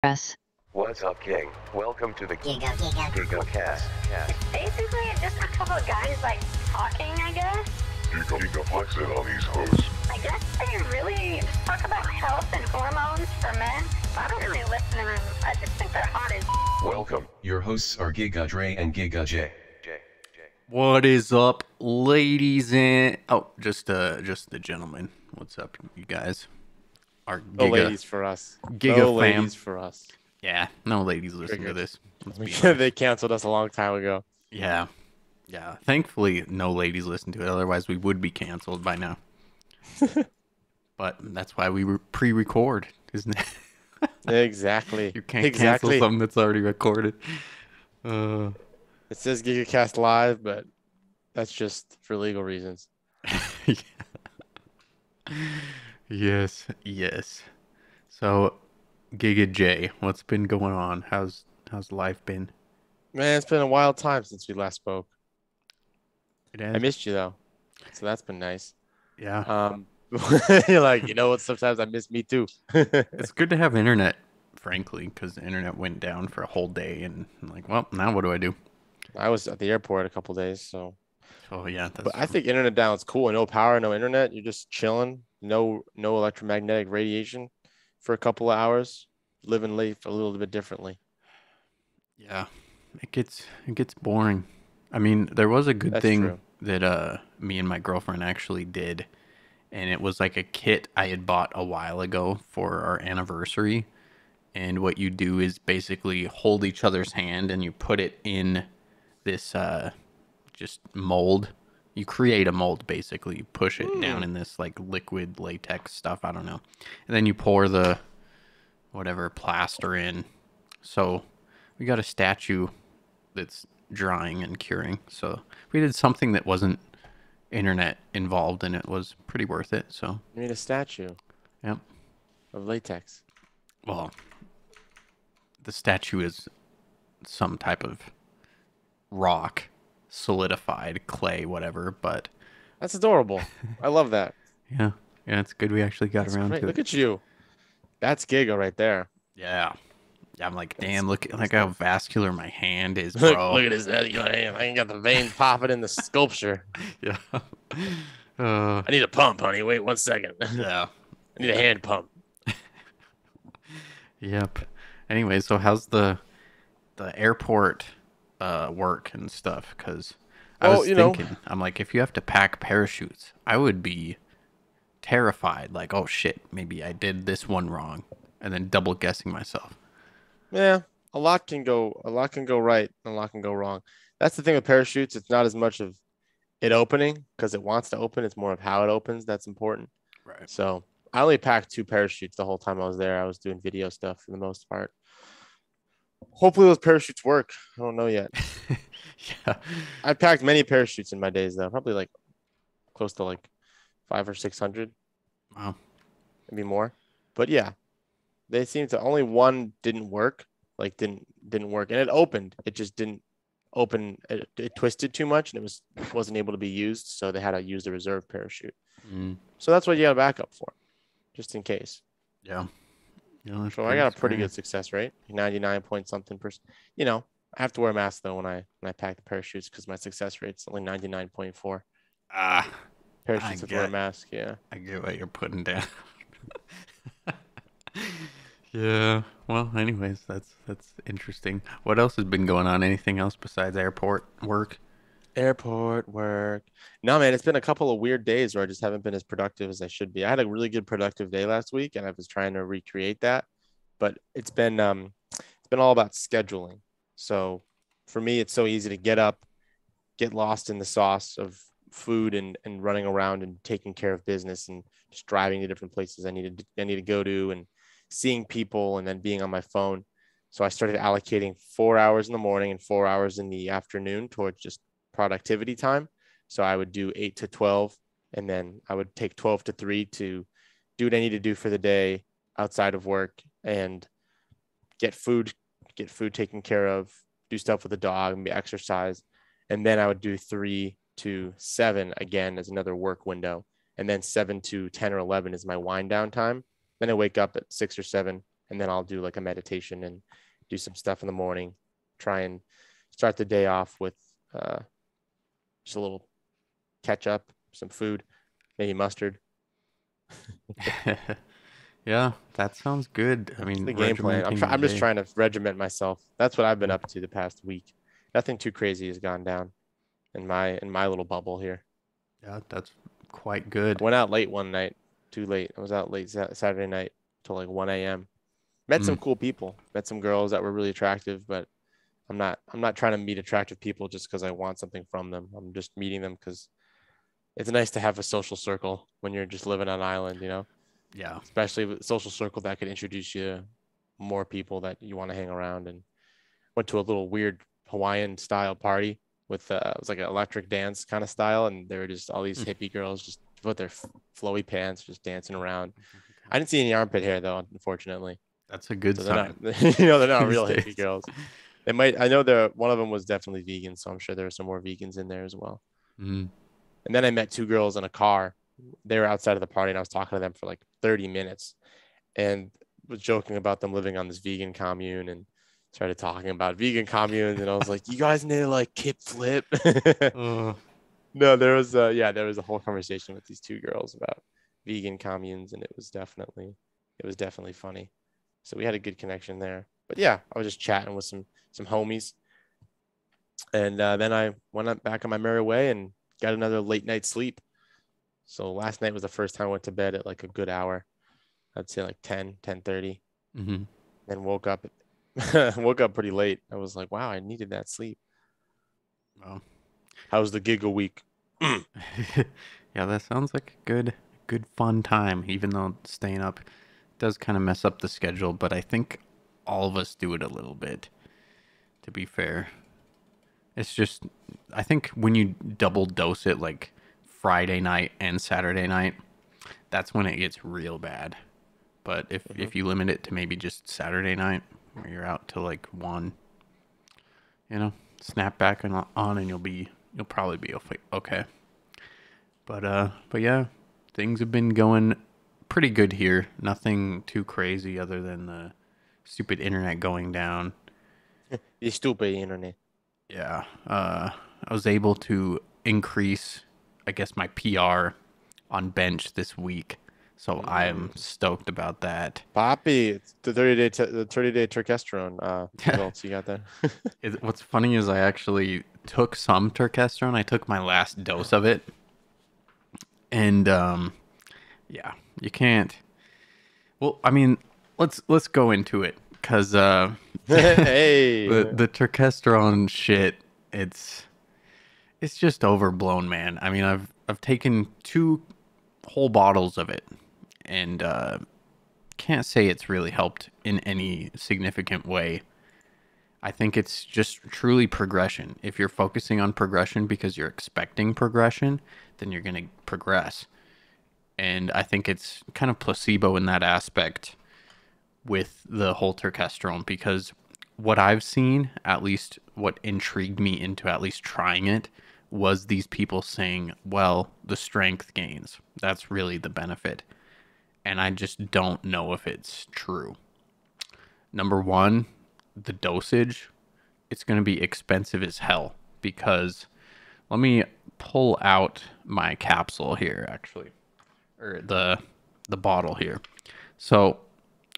Press. What's up, King? Welcome to the Giga Cast. Basically, it's just a couple of guys like talking, I guess. Giga flex it on these hosts. I guess they really just talk about health and hormones for men. I don't really listen to them. I just think they're hot as. Welcome. Your hosts are Giga Dre and Giga J. What is up, ladies and just the gentlemen. What's up, you guys? Our Giga, No ladies for us. Giga no fam. ladies for us. Yeah, no ladies listen to Triggered. this. Let's be honest. They canceled us a long time ago. Yeah. Thankfully, no ladies listen to it. Otherwise, we would be canceled by now. But that's why we pre-record, isn't it? Exactly. You can't cancel something that's already recorded. It says GigaCast Live, but that's just for legal reasons. Yes. So, Giga J, what's been going on? How's life been? Man, it's been a wild time since we last spoke. It has? I missed you though, so that's been nice. Yeah. You're like, you know what? Sometimes I miss me too. It's good to have internet, frankly, because the internet went down for a whole day, and I'm like, well, now what do I do? I was at the airport a couple days, so. Oh yeah, But I think internet down is cool. No power, no internet. You're just chilling. No electromagnetic radiation for a couple of hours. Living life a little bit differently. yeah, it gets boring. I mean, there was a good That's thing true. that me and my girlfriend actually did, and it was like a kit I had bought a while ago for our anniversary. And what you do is basically hold each other's hand and you put it in this just mold. You create a mold, basically. You push it down in this like liquid latex stuff. I don't know. And then you pour the whatever plaster in. So we got a statue that's drying and curing. So we did something that wasn't internet involved, and it was pretty worth it. So You made a statue yep. of latex. Well, the statue is some type of rock, solidified clay, whatever. But That's adorable. I love that. yeah, it's good we actually got That's around great. to Look it. at you. That's Giga right there. Yeah, I'm like, damn, look how vascular my hand is, bro. Look at his head. I ain't got the veins popping in the sculpture. Yeah. I need a pump, honey. Wait 1 second. I Yeah. need a hand pump. Yep. Anyway, so how's the airport work and stuff? Because I Well, was you know- thinking, I'm like, if you have to pack parachutes, I would be terrified. Like, oh shit, maybe I did this one wrong, and then double guessing myself. Yeah, a lot can go right, and a lot can go wrong. That's the thing with parachutes. It's not as much of it opening because it wants to open. It's more of how it opens that's important. Right. So I only packed 2 parachutes the whole time I was there. I was doing video stuff for the most part. Hopefully those parachutes work. I don't know yet. Yeah. I packed many parachutes in my days though. Probably like close to like 500 or 600, Wow. maybe more. But yeah, they seem to only one didn't work. Like didn't work, and it opened. It just didn't open. It twisted too much, and wasn't able to be used. So they had to use the reserve parachute. Mm, So that's what you got a backup for, just in case. yeah. That's So I got a pretty scary. good success rate, 99 point something percent. You know, I have to wear a mask though when I pack the parachutes because my success rate's only 99.4. Ah, Parachutes with wear a get- mask. Yeah. I get what you're putting down. Yeah. Well, anyways, that's interesting. What else has been going on? Anything else besides airport work? Airport work. No, man, it's been a couple of weird days where I just haven't been as productive as I should be. I had a really good productive day last week, and I was trying to recreate that, but it's been all about scheduling. So for me, it's so easy to get up, get lost in the sauce of food and running around and taking care of business and just driving to different places I need to go to and seeing people and then being on my phone. So I started allocating 4 hours in the morning and 4 hours in the afternoon towards just productivity time. So I would do 8 to 12, and then I would take 12 to 3 to do what I need to do for the day outside of work and get food taken care of, do stuff with the dog, maybe exercise. And then I would do 3 to 7 again as another work window. And then 7 to 10 or 11 is my wind down time. Then I wake up at 6 or 7, and then I'll do like a meditation and do some stuff in the morning. Try and start the day off with just a little ketchup, some food, maybe mustard. Yeah, that sounds good. I mean, The game plan. regimenting I'm your just day. trying to regiment myself. That's what I've been up to the past week. Nothing too crazy has gone down in my little bubble here. Yeah, that's quite good. I went out late one night, too late. I was out late Saturday night till like 1 a.m. Met some cool people. Met some girls that were really attractive, but I'm not trying to meet attractive people just because I want something from them. I'm just meeting them because it's nice to have a social circle when you're just living on an island, you know? Yeah. Especially with a social circle that could introduce you to more people that you want to hang around. And went to a little weird Hawaiian style party with it was like an electric dance kind of style, and there were just all these hippie girls just with their flowy pants just dancing around. I didn't see any armpit hair though, unfortunately. That's a good So sign. they're not, they're not These real days. hippie girls. They might. I know one of them was definitely vegan, so I'm sure there were some more vegans in there as well. Mm. And then I met two girls in a car. They were outside of the party, and I was talking to them for like 30 minutes, and was joking about them living on this vegan commune, and started talking about vegan communes. And I was like, "You guys need to like kip flip." No, there was a whole conversation with these two girls about vegan communes, and it was definitely funny. So we had a good connection there. But yeah, I was just chatting with some homies, and then I went back on my merry way and got another late night sleep. So last night was the first time I went to bed at like a good hour. I'd say like 10:30. Mm-hmm. Then woke up pretty late. I was like, wow, I needed that sleep. Wow. How was the Giga week? Yeah, that sounds like a good fun time, even though staying up does kind of mess up the schedule, but I think all of us do it a little bit, to be fair. It's just, I think when you double dose it like Friday night and Saturday night, that's when it gets real bad. But if you limit it to maybe just Saturday night, where you're out till like 1, snap back on and you'll probably be okay. But yeah, things have been going pretty good here. Nothing too crazy other than the stupid internet going down. The stupid internet. Yeah. I was able to increase, I guess, my PR on bench this week. So I am stoked about that. Poppy, it's the 30-day Turkesterone results you got there. What's funny is I actually took some Turkesterone. I took my last dose of it. And yeah, you can't. Well, I mean, let's go into it, because Hey, the Turkesterone shit, it's just overblown, man. I mean, I've taken 2 whole bottles of it, and can't say it's really helped in any significant way. I think it's just truly progression. If you're focusing on progression because you're expecting progression, then you're going to progress. And I think it's kind of placebo in that aspect with the whole Turkesterone, because what I've seen, at least what intrigued me into at least trying it, was these people saying, well, the strength gains. That's really the benefit. And I just don't know if it's true. Number one, the dosage, it's going to be expensive as hell, because let me pull out my capsule here, actually, or the bottle here. So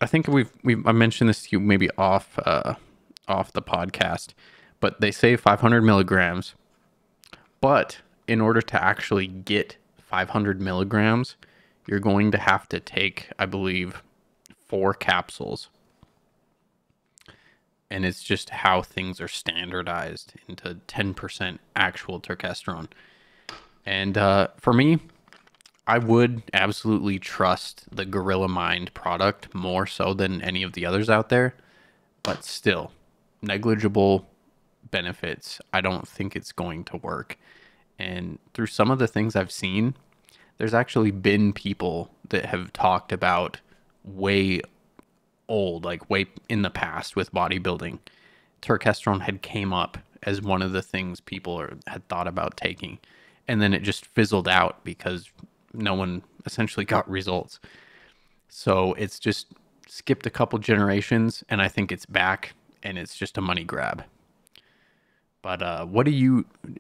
I think I mentioned this to you maybe off the podcast, but they say 500 milligrams. But in order to actually get 500 milligrams, you're going to have to take, I believe, 4 capsules. And it's just how things are standardized into 10% actual Turkesterone. And for me, I would absolutely trust the Gorilla Mind product more so than any of the others out there. But still, negligible benefits. I don't think it's going to work. And through some of the things I've seen, there's actually been people that have talked about way in the past with bodybuilding, Turkesterone had came up as one of the things people had thought about taking, and then it just fizzled out because no one essentially got results. So it's just skipped a couple generations, and I think it's back, and it's just a money grab. But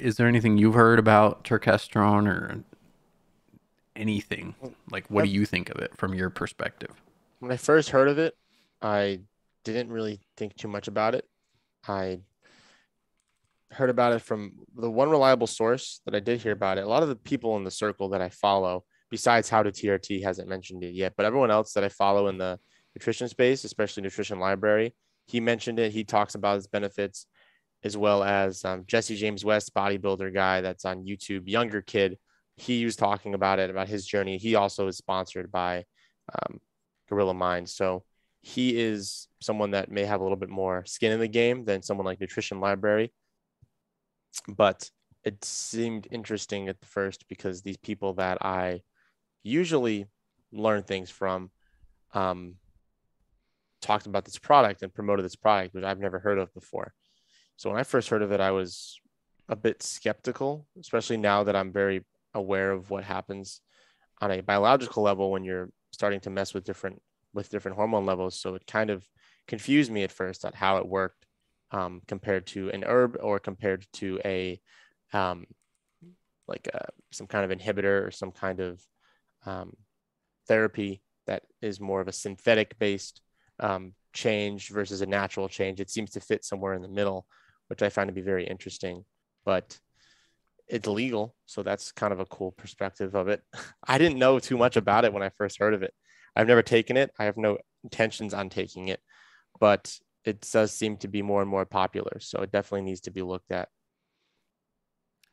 is there anything you've heard about Turkesterone or anything? Like, what do you think of it from your perspective? When I first heard of it, I didn't really think too much about it. I heard about it from the one reliable source that I did hear about it. A lot of the people in the circle that I follow, besides How to TRT, hasn't mentioned it yet, but everyone else that I follow in the nutrition space, especially Nutrition Library, he mentioned it. He talks about its benefits, as well as Jesse James West, bodybuilder guy that's on YouTube, younger kid. He was talking about it, about his journey. He also is sponsored by Gorilla Mind. So he is someone that may have a little bit more skin in the game than someone like Nutrition Library. But it seemed interesting at the first because these people that I usually learn things from talked about this product and promoted this product, which I've never heard of before. So when I first heard of it, I was a bit skeptical, especially now that I'm very aware of what happens on a biological level when you're starting to mess with different hormone levels. So it kind of confused me at first on how it worked compared to an herb or compared to a some kind of inhibitor or some kind of therapy that is more of a synthetic based change versus a natural change. It seems to fit somewhere in the middle, which I find to be very interesting, but it's legal. So that's kind of a cool perspective of it. I didn't know too much about it when I first heard of it. I've never taken it. I have no intentions on taking it, but it does seem to be more and more popular. So it definitely needs to be looked at.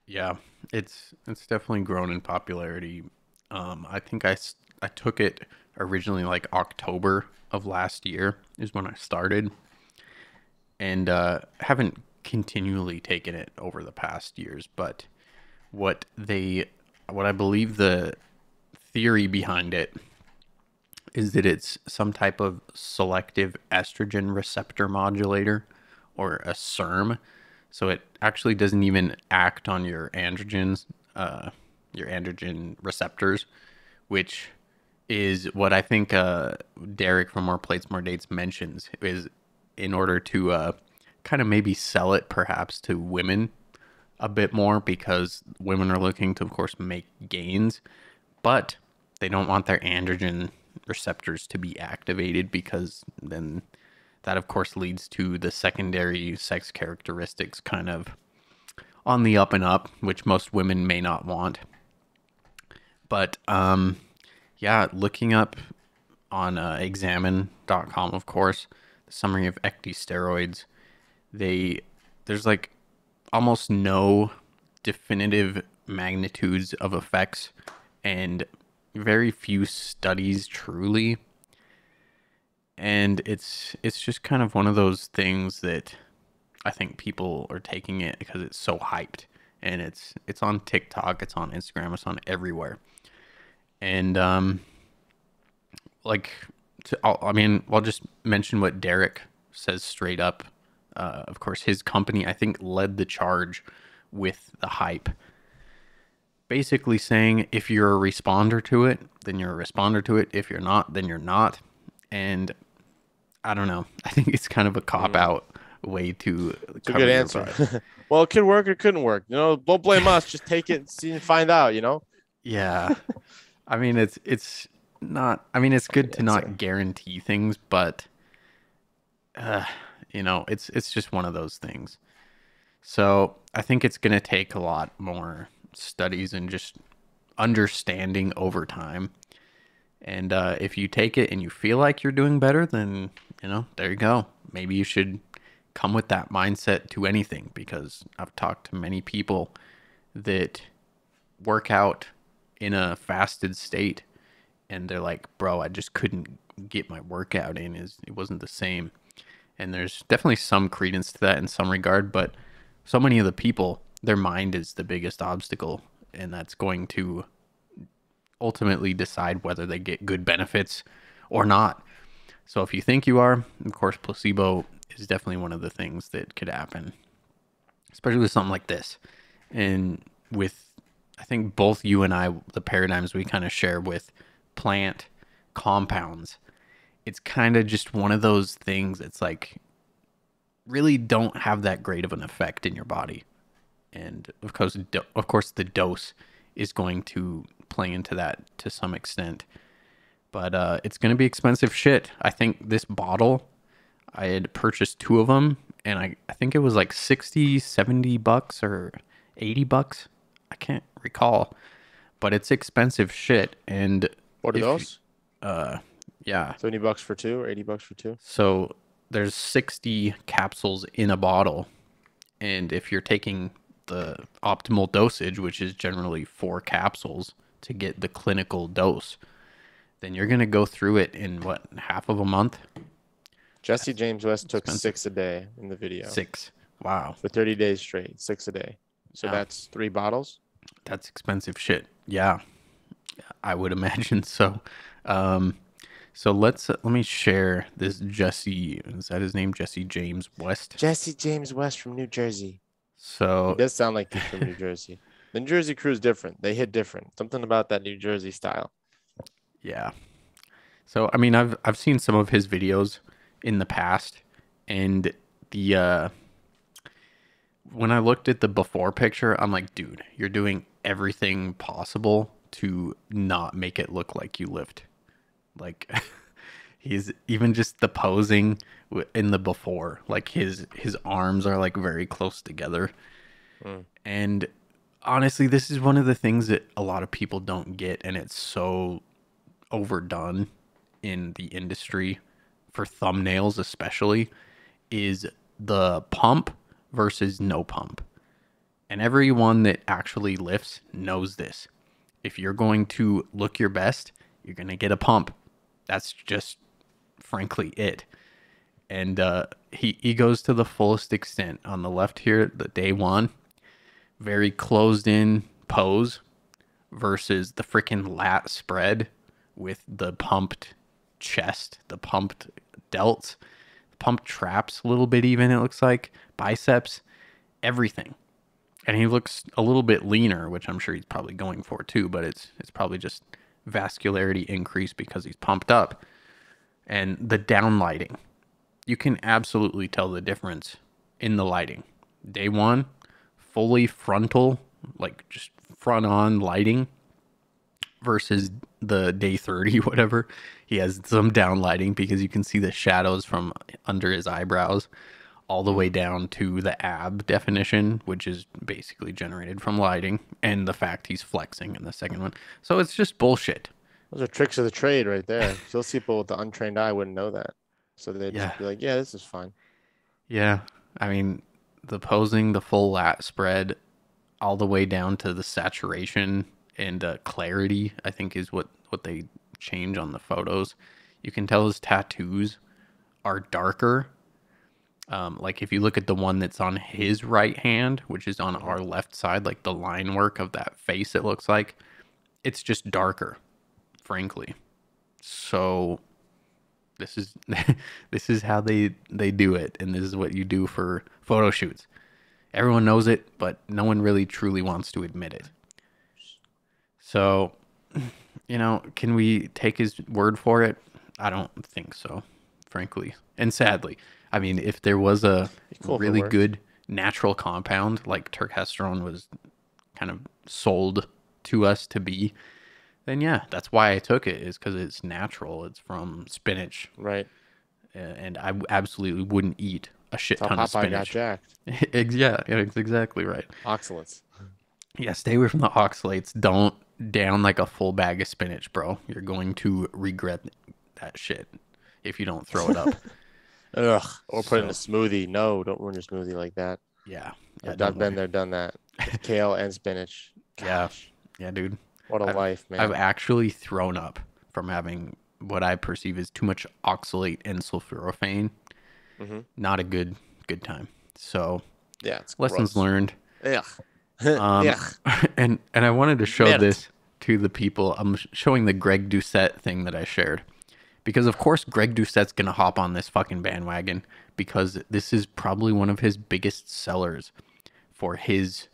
Yeah, it's definitely grown in popularity. I think I took it originally like October of last year is when I started, and haven't continually taken it over the past years. But what I believe the theory behind it is that it's some type of selective estrogen receptor modulator, or a SERM. So it actually doesn't even act on your androgen receptors, which is what I think Derek from More Plates, More Dates mentions, is in order to kind of maybe sell it perhaps to women a bit more, because women are looking to, of course, make gains, but they don't want their androgen receptors to be activated, because then that, of course, leads to the secondary sex characteristics kind of on the up and up, which most women may not want. But yeah, looking up on examine.com, of course, the summary of steroids, there's like almost no definitive magnitudes of effects and very few studies truly. And it's just kind of one of those things that I think people are taking it because it's so hyped, and it's on TikTok, it's on Instagram, it's on everywhere. And I'll just mention what Derek says straight up. Of course, his company, I think, led the charge with the hype. Basically saying, if you're a responder to it, then you're a responder to it. If you're not, then you're not. And I don't know. I think it's kind of a cop-out way to It's a good answer. Well, it could work or couldn't work. Don't blame us. Just take it and see and find out, Yeah. I mean, it's not... I mean, it's good to not guarantee things, but... it's just one of those things. So I think it's going to take a lot more studies and just understanding over time. And if you take it and you feel like you're doing better, then, there you go. Maybe you should come with that mindset to anything, because I've talked to many people that work out in a fasted state, and they're like, bro, I just couldn't get my workout in. It wasn't the same. And there's definitely some credence to that in some regard, but so many of the people, their mind is the biggest obstacle, and that's going to ultimately decide whether they get good benefits or not. So if you think you are, of course, placebo is definitely one of the things that could happen, especially with something like this. And with, I think both you and I, the paradigms we kind of share with plant compounds, it's kind of just one of those things. It's like really don't have that great of an effect in your body. And of course, the dose is going to play into that to some extent. But it's going to be expensive shit. I think this bottle, I had purchased 2 of them, and I think it was like 60, 70 bucks or 80 bucks. I can't recall. But it's expensive shit. And What are those? Yeah. 70 bucks for 2 or 80 bucks for 2? So there's 60 capsules in a bottle. And if you're taking the optimal dosage, which is generally 4 capsules to get the clinical dose, then you're going to go through it in what, half of a month? Jesse James West took expensive. 6 a day in the video. 6. Wow. For 30 days straight, 6 a day. So Yeah. that's 3 bottles. That's expensive shit. Yeah. I would imagine so. So let me share this Jesse, is that his name? Jesse James West? Jesse James West from New Jersey. So It does sound like he's from New Jersey. The New Jersey crew is different. They hit different. Something about that New Jersey style. yeah. So I mean, I've seen some of his videos in the past, and the when I looked at the before picture, I'm like, dude, you're doing everything possible to not make it look like you lift. Like he's even just the posing in the before, like his arms are like very close together. And honestly, this is one of the things that a lot of people don't get, and it's so overdone in the industry for thumbnails especially, is the pump versus no pump. And everyone that actually lifts knows this. If you're going to look your best, you're going to get a pump. That's just frankly it. And he goes to the fullest extent. On the left here, the day 1, very closed in pose versus the freaking lat spread with the pumped chest, the pumped delts, pumped traps a little bit even, it looks like, biceps, everything. And he looks a little bit leaner, which I'm sure he's probably going for too, but it's probably just vascularity increase because he's pumped up. And the down lighting, you can absolutely tell the difference in the lighting. Day 1, fully frontal, like just front on lighting, versus the day 30, whatever. He has some down lighting because you can see the shadows from under his eyebrows all the way down to the ab definition, which is basically generated from lighting, and the fact he's flexing in the second one. So it's just bullshit. Those are tricks of the trade right there. Those people with the untrained eye wouldn't know that. So they'd just be like, yeah, this is fine. Yeah. I mean, the posing, the full lat spread, all the way down to the saturation and clarity, I think is what they change on the photos. You can tell his tattoos are darker. Like if you look at the one that's on his right hand, which is on our left side, like the line work of that face, it looks like it's just darker, frankly. So this is this is how they do it, and this is what you do for photo shoots. Everyone knows it, but no one really truly wants to admit it. So, can we take his word for it? I don't think so, frankly. And sadly, I mean, if there was a really good natural compound like Turkesterone was kind of sold to us to be, then yeah, that's why I took it, is because it's natural. It's from spinach. Right. And I absolutely wouldn't eat a shit ton of Popeye got spinach. jacked. Yeah, it's exactly right. Oxalates. Yeah, stay away from the oxalates. Don't down like a full bag of spinach, bro. You're going to regret that shit if you don't throw it up. Ugh. Or put it in a smoothie. No, don't ruin your smoothie like that. Yeah. I've been there, done that. With kale and spinach. Gosh. Yeah, dude. What a life, man. I've actually thrown up from having what I perceive as too much oxalate and sulforaphane. Not a good time. So yeah, it's lessons gross. learned. Ugh. And I wanted to show this to the people. I'm showing the Greg Doucette thing that I shared, because of course Greg Doucette's gonna hop on this fucking bandwagon, because this is probably one of his biggest sellers for his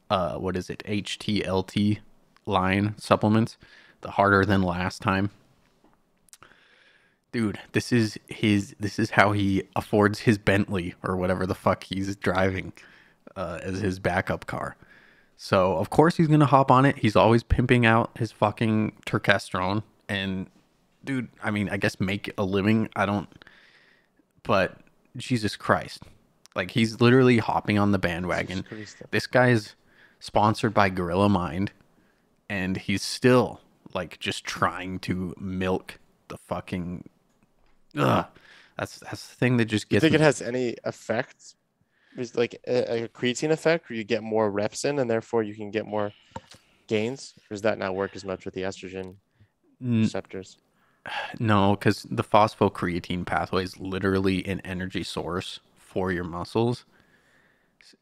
what is it, HTLT line supplements, the harder than last time. Dude, this is how he affords his Bentley or whatever the fuck he's driving as his backup car. So of course he's gonna hop on it. He's always pimping out his fucking Turkesterone, and dude, I mean, I guess make a living. I don't, but Jesus Christ, like he's literally hopping on the bandwagon. This guy's sponsored by Gorilla Mind, and he's still like just trying to milk the fucking. Ugh, that's the thing that just Do you gets think me. it has any effect? Is like a creatine effect where you get more reps in and therefore you can get more gains? Or does that not work as much with the estrogen receptors? No, because the phosphocreatine pathway is literally an energy source for your muscles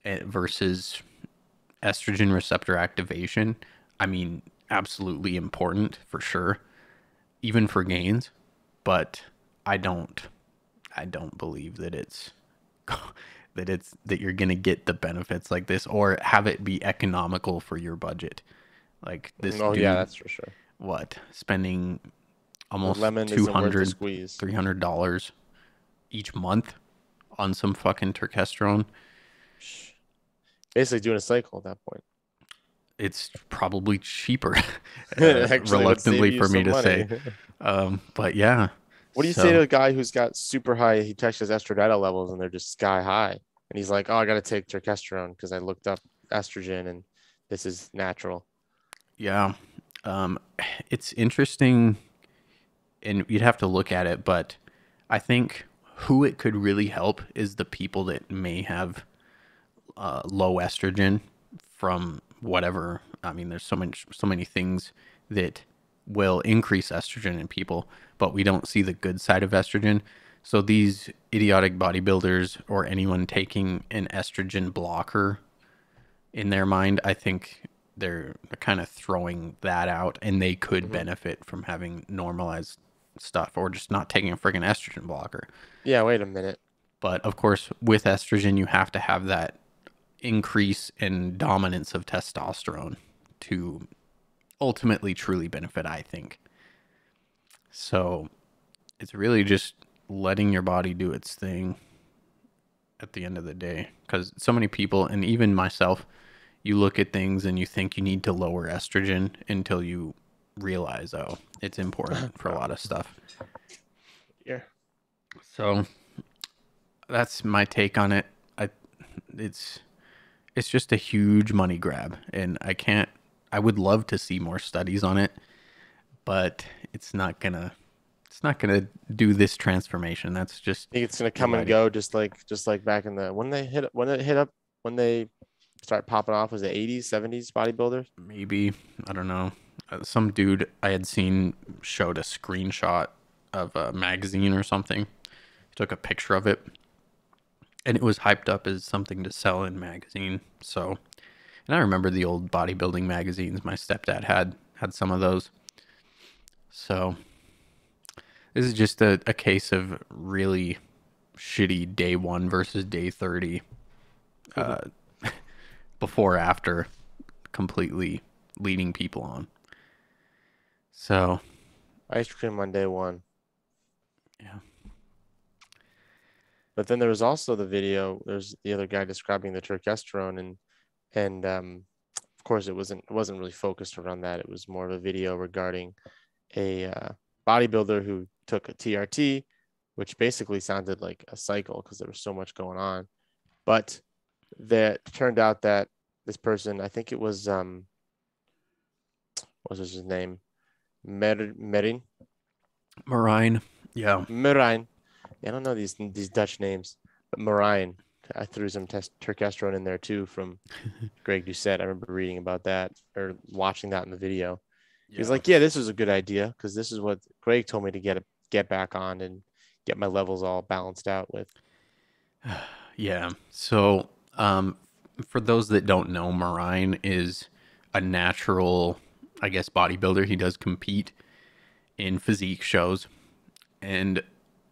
versus estrogen receptor activation. I mean, absolutely important for sure, even for gains, but I don't believe that it's that you're gonna get the benefits like this or have it be economical for your budget. Like this Oh dude, yeah, that's for sure. what, spending almost Lemon isn't worth the $200, squeeze. $300 each month on some fucking Turkesterone. Basically doing a cycle at that point. It's probably cheaper, Actually, it would save reluctantly you for me some to say. money. But yeah. What do you say to a guy who's got super high? He checks his estradiol levels and they're just sky high, and he's like, "Oh, I got to take Turkesterone because I looked up estrogen and this is natural." Yeah, it's interesting, and you'd have to look at it, but I think who it could really help is the people that may have low estrogen from whatever. I mean, there's so many things that will increase estrogen in people, but we don't see the good side of estrogen. So these idiotic bodybuilders or anyone taking an estrogen blocker in their mind, I think they're kind of throwing that out, and they could benefit from having normalized stuff or just not taking a freaking estrogen blocker. Yeah, wait a minute. But of course, with estrogen, you have to have that increase in dominance of testosterone to ultimately truly benefit, I think. So it's really just letting your body do its thing at the end of the day, because so many people, and even myself, you look at things and you think you need to lower estrogen until you realize, oh, it's important for a lot of stuff. Yeah. So that's my take on it. It's just a huge money grab, and I would love to see more studies on it, but it's not gonna do this transformation. That's just, I think it's gonna come and go, just like back in the when they start popping off, was it 80s, 70s bodybuilders? maybe, I don't know. Some dude I had seen showed a screenshot of a magazine or something. He took a picture of it, and it was hyped up as something to sell in magazine. So, and I remember the old bodybuilding magazines. My stepdad had some of those. So this is just a case of really shitty day 1 versus day 30. Before, after, completely leading people on. So Ice cream on day 1. yeah. But then there was also the video. There's the other guy describing the Turkesterone, and of course it wasn't really focused around that. It was more of a video regarding a bodybuilder who took a TRT, which basically sounded like a cycle because there was so much going on. But that turned out that this person, I think it was what was his name, Marijn. Yeah. Marijn. I don't know these Dutch names, but Marijn. I threw some Turkesterone in there too from Greg Doucette. I remember reading about that or watching that in the video. He's like, yeah, this was a good idea because this is what Greg told me to get back on and get my levels all balanced out with. Yeah. So, for those that don't know, Marijn is a natural, I guess, bodybuilder. He does compete in physique shows. And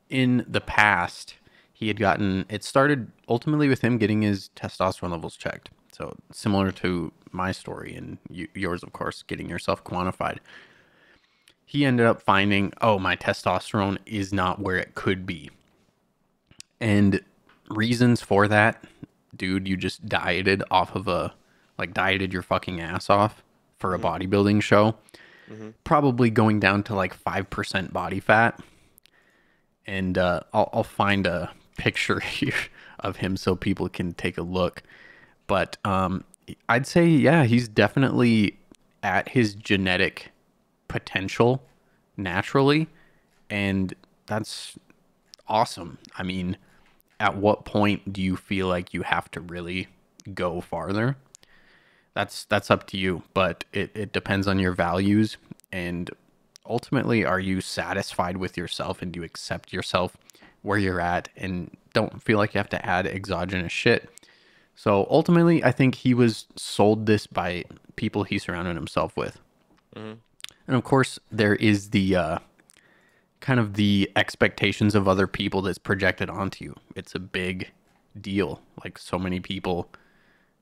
in the past, it started ultimately with him getting his testosterone levels checked. So similar to my story and yours, of course, getting yourself quantified. he ended up finding, oh, my testosterone is not where it could be. And reasons for that, dude, you just dieted off of dieted your fucking ass off for a bodybuilding show. Probably going down to like 5% body fat. And I'll find a picture here of him so people can take a look. But I'd say, yeah, he's definitely at his genetic potential naturally. And that's awesome. I mean, at what point do you feel like you have to really go farther? That's up to you, but it depends on your values, and ultimately, are you satisfied with yourself, and do you accept yourself where you're at and don't feel like you have to add exogenous shit? So ultimately, I think he was sold this by people he surrounded himself with. And of course, there is the kind of the expectations of other people that's projected onto you. It's a big deal. Like so many people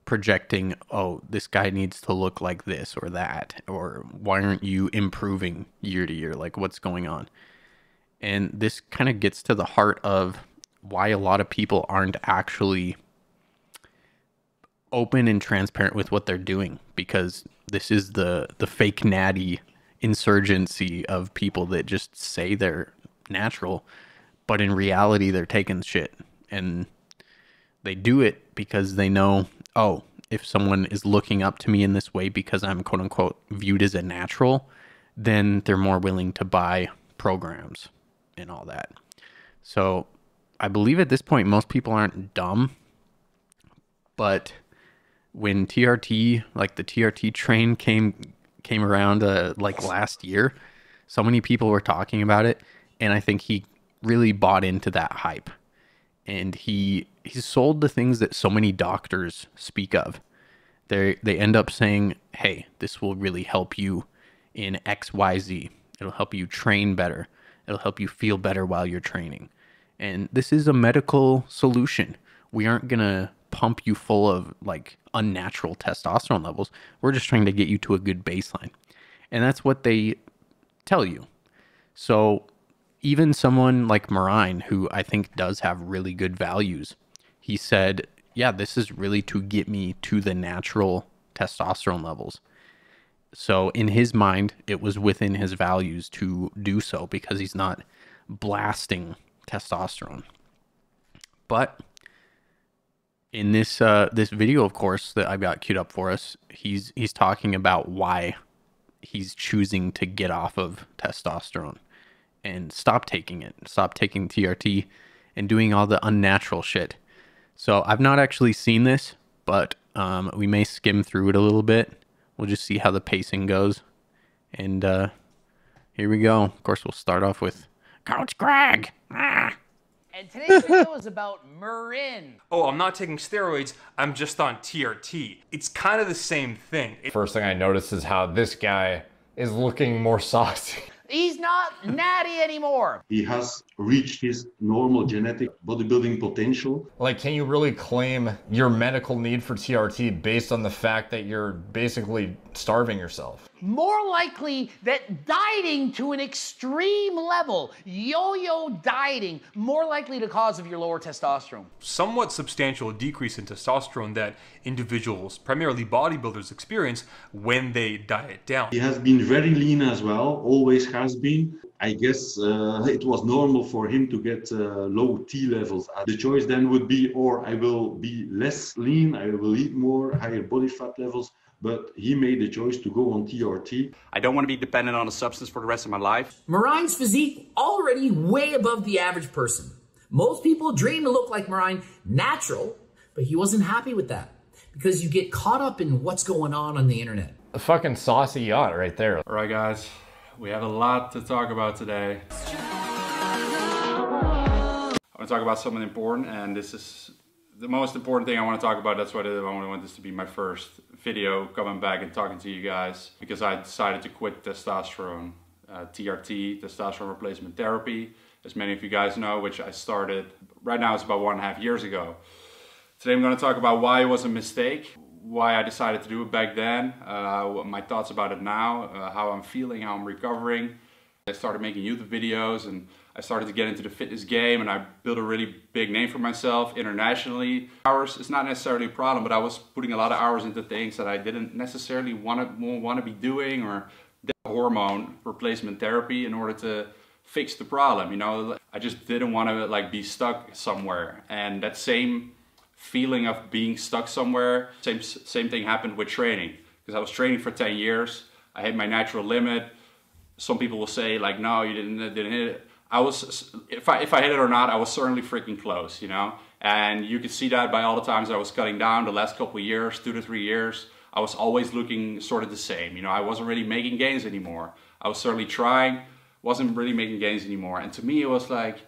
projecting, oh, this guy needs to look like this or that, or why aren't you improving year to year? Like, what's going on? And this kind of gets to the heart of why a lot of people aren't actually open and transparent with what they're doing, because this is the fake natty insurgency of people that just say they're natural, but in reality they're taking shit, and they do it because they know, oh, if someone is looking up to me in this way because I'm quote unquote viewed as a natural, then they're more willing to buy programs and all that. So I believe at this point most people aren't dumb, but when TRT, like the TRT train came around like last year, so many people were talking about it, and I think he really bought into that hype. And he sold the things that so many doctors speak of. They end up saying, hey, this will really help you in XYZ. It'll help you train better. It'll help you feel better while you're training. And this is a medical solution. We aren't going to pump you full of like unnatural testosterone levels. We're just trying to get you to a good baseline. And that's what they tell you. So even someone like Marine, who I think does have really good values, he said, yeah, this is really to get me to the natural testosterone levels. So in his mind, it was within his values to do so because he's not blasting testosterone. But in this this video, of course, that I've got queued up for us, he's talking about why he's choosing to get off of testosterone and stop taking it, stop taking TRT and doing all the unnatural shit. So I've not actually seen this, but we may skim through it a little bit. We'll just see how the pacing goes. And here we go. Of course, we'll start off with Coach Greg. And today's video is about Marin. Oh, I'm not taking steroids, I'm just on TRT. It's kind of the same thing. First thing I noticed is how this guy is looking more saucy. He's not natty anymore. He has reached his normal genetic bodybuilding potential. Like, can you really claim your medical need for TRT based on the fact that you're basically starving yourself? More likely that dieting to an extreme level, yo-yo dieting, more likely the cause of your lower testosterone. Somewhat substantial decrease in testosterone that individuals, primarily bodybuilders, experience when they diet down. He has been very lean as well, always has been. I guess it was normal for him to get low T levels. The choice then would be, or I will be less lean, I will eat more, higher body fat levels. But he made the choice to go on TRT. I don't want to be dependent on a substance for the rest of my life. Marine's physique already way above the average person. Most people dream to look like Marine, natural, but he wasn't happy with that because you get caught up in what's going on the internet. A fucking saucy yacht right there. All right, guys, we have a lot to talk about today. I want to talk about something important, and this is the most important thing I want to talk about. That's why I want this to be my first video coming back and talking to you guys, because I decided to quit testosterone, TRT, testosterone replacement therapy, as many of you guys know, which I started, right now it's about 1.5 years ago. Today I'm going to talk about why it was a mistake, why I decided to do it back then, my thoughts about it now, how I'm feeling, how I'm recovering, I started making YouTube videos and I started to get into the fitness game, and I built a really big name for myself internationally. Hours is not necessarily a problem, but I was putting a lot of hours into things that I didn't necessarily want to be doing, or hormone replacement therapy in order to fix the problem. You know, I just didn't want to like be stuck somewhere, and that same feeling of being stuck somewhere, same thing happened with training, because I was training for 10 years. I hit my natural limit. Some people will say like, no, you didn't hit it. I was, if I hit it or not, I was certainly freaking close, you know? And you could see that by all the times I was cutting down the last couple of years, 2 to 3 years. I was always looking sort of the same, you know? I wasn't really making gains anymore. I was certainly trying, wasn't really making gains anymore. And to me, it was like,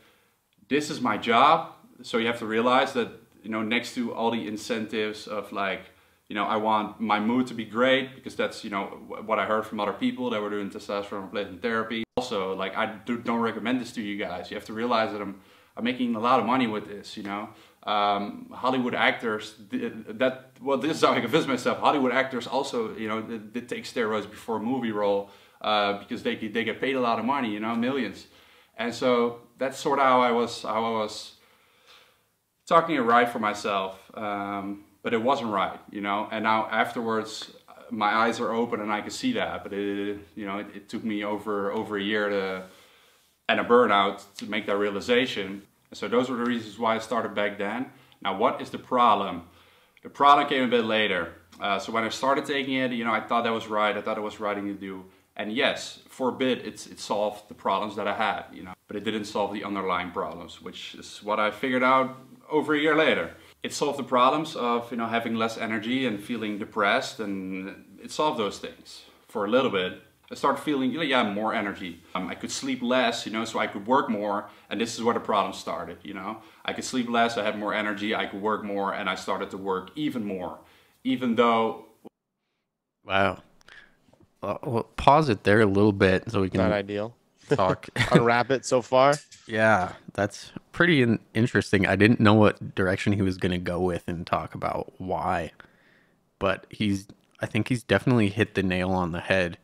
this is my job. So you have to realize that, you know, next to all the incentives of like, you know, I want my mood to be great, because that's, you know, what I heard from other people that were doing testosterone replacement therapy. Also, like, I don't recommend this to you guys. You have to realize that I'm making a lot of money with this, you know. Hollywood actors, well, this is how I convince myself. Hollywood actors also, you know, they take steroids before a movie role because they get paid a lot of money, you know, millions. And so that's sort of how I was talking it right for myself. But it wasn't right, you know, and now afterwards my eyes are open and I can see that, but you know, it took me over a year and a burnout to make that realization. And so those were the reasons why I started back then. Now, what is the problem? The problem came a bit later. So when I started taking it, you know, I thought that was right. I thought it was the right thing to do. And yes, for a bit, it solved the problems that I had, you know, but it didn't solve the underlying problems, which is what I figured out over a year later. It solved the problems of, you know, having less energy and feeling depressed, and it solved those things for a little bit. I started feeling, yeah, more energy. I could sleep less, you know, so I could work more, and this is where the problem started, you know. I could sleep less, I had more energy, I could work more, and I started to work even more, even though... Wow. Well, pause it there a little bit so we can... Not ideal. Talk. Unwrap it so far. Yeah, that's pretty interesting. I didn't know what direction he was going to go with and talk about why, but I think he's definitely hit the nail on the head,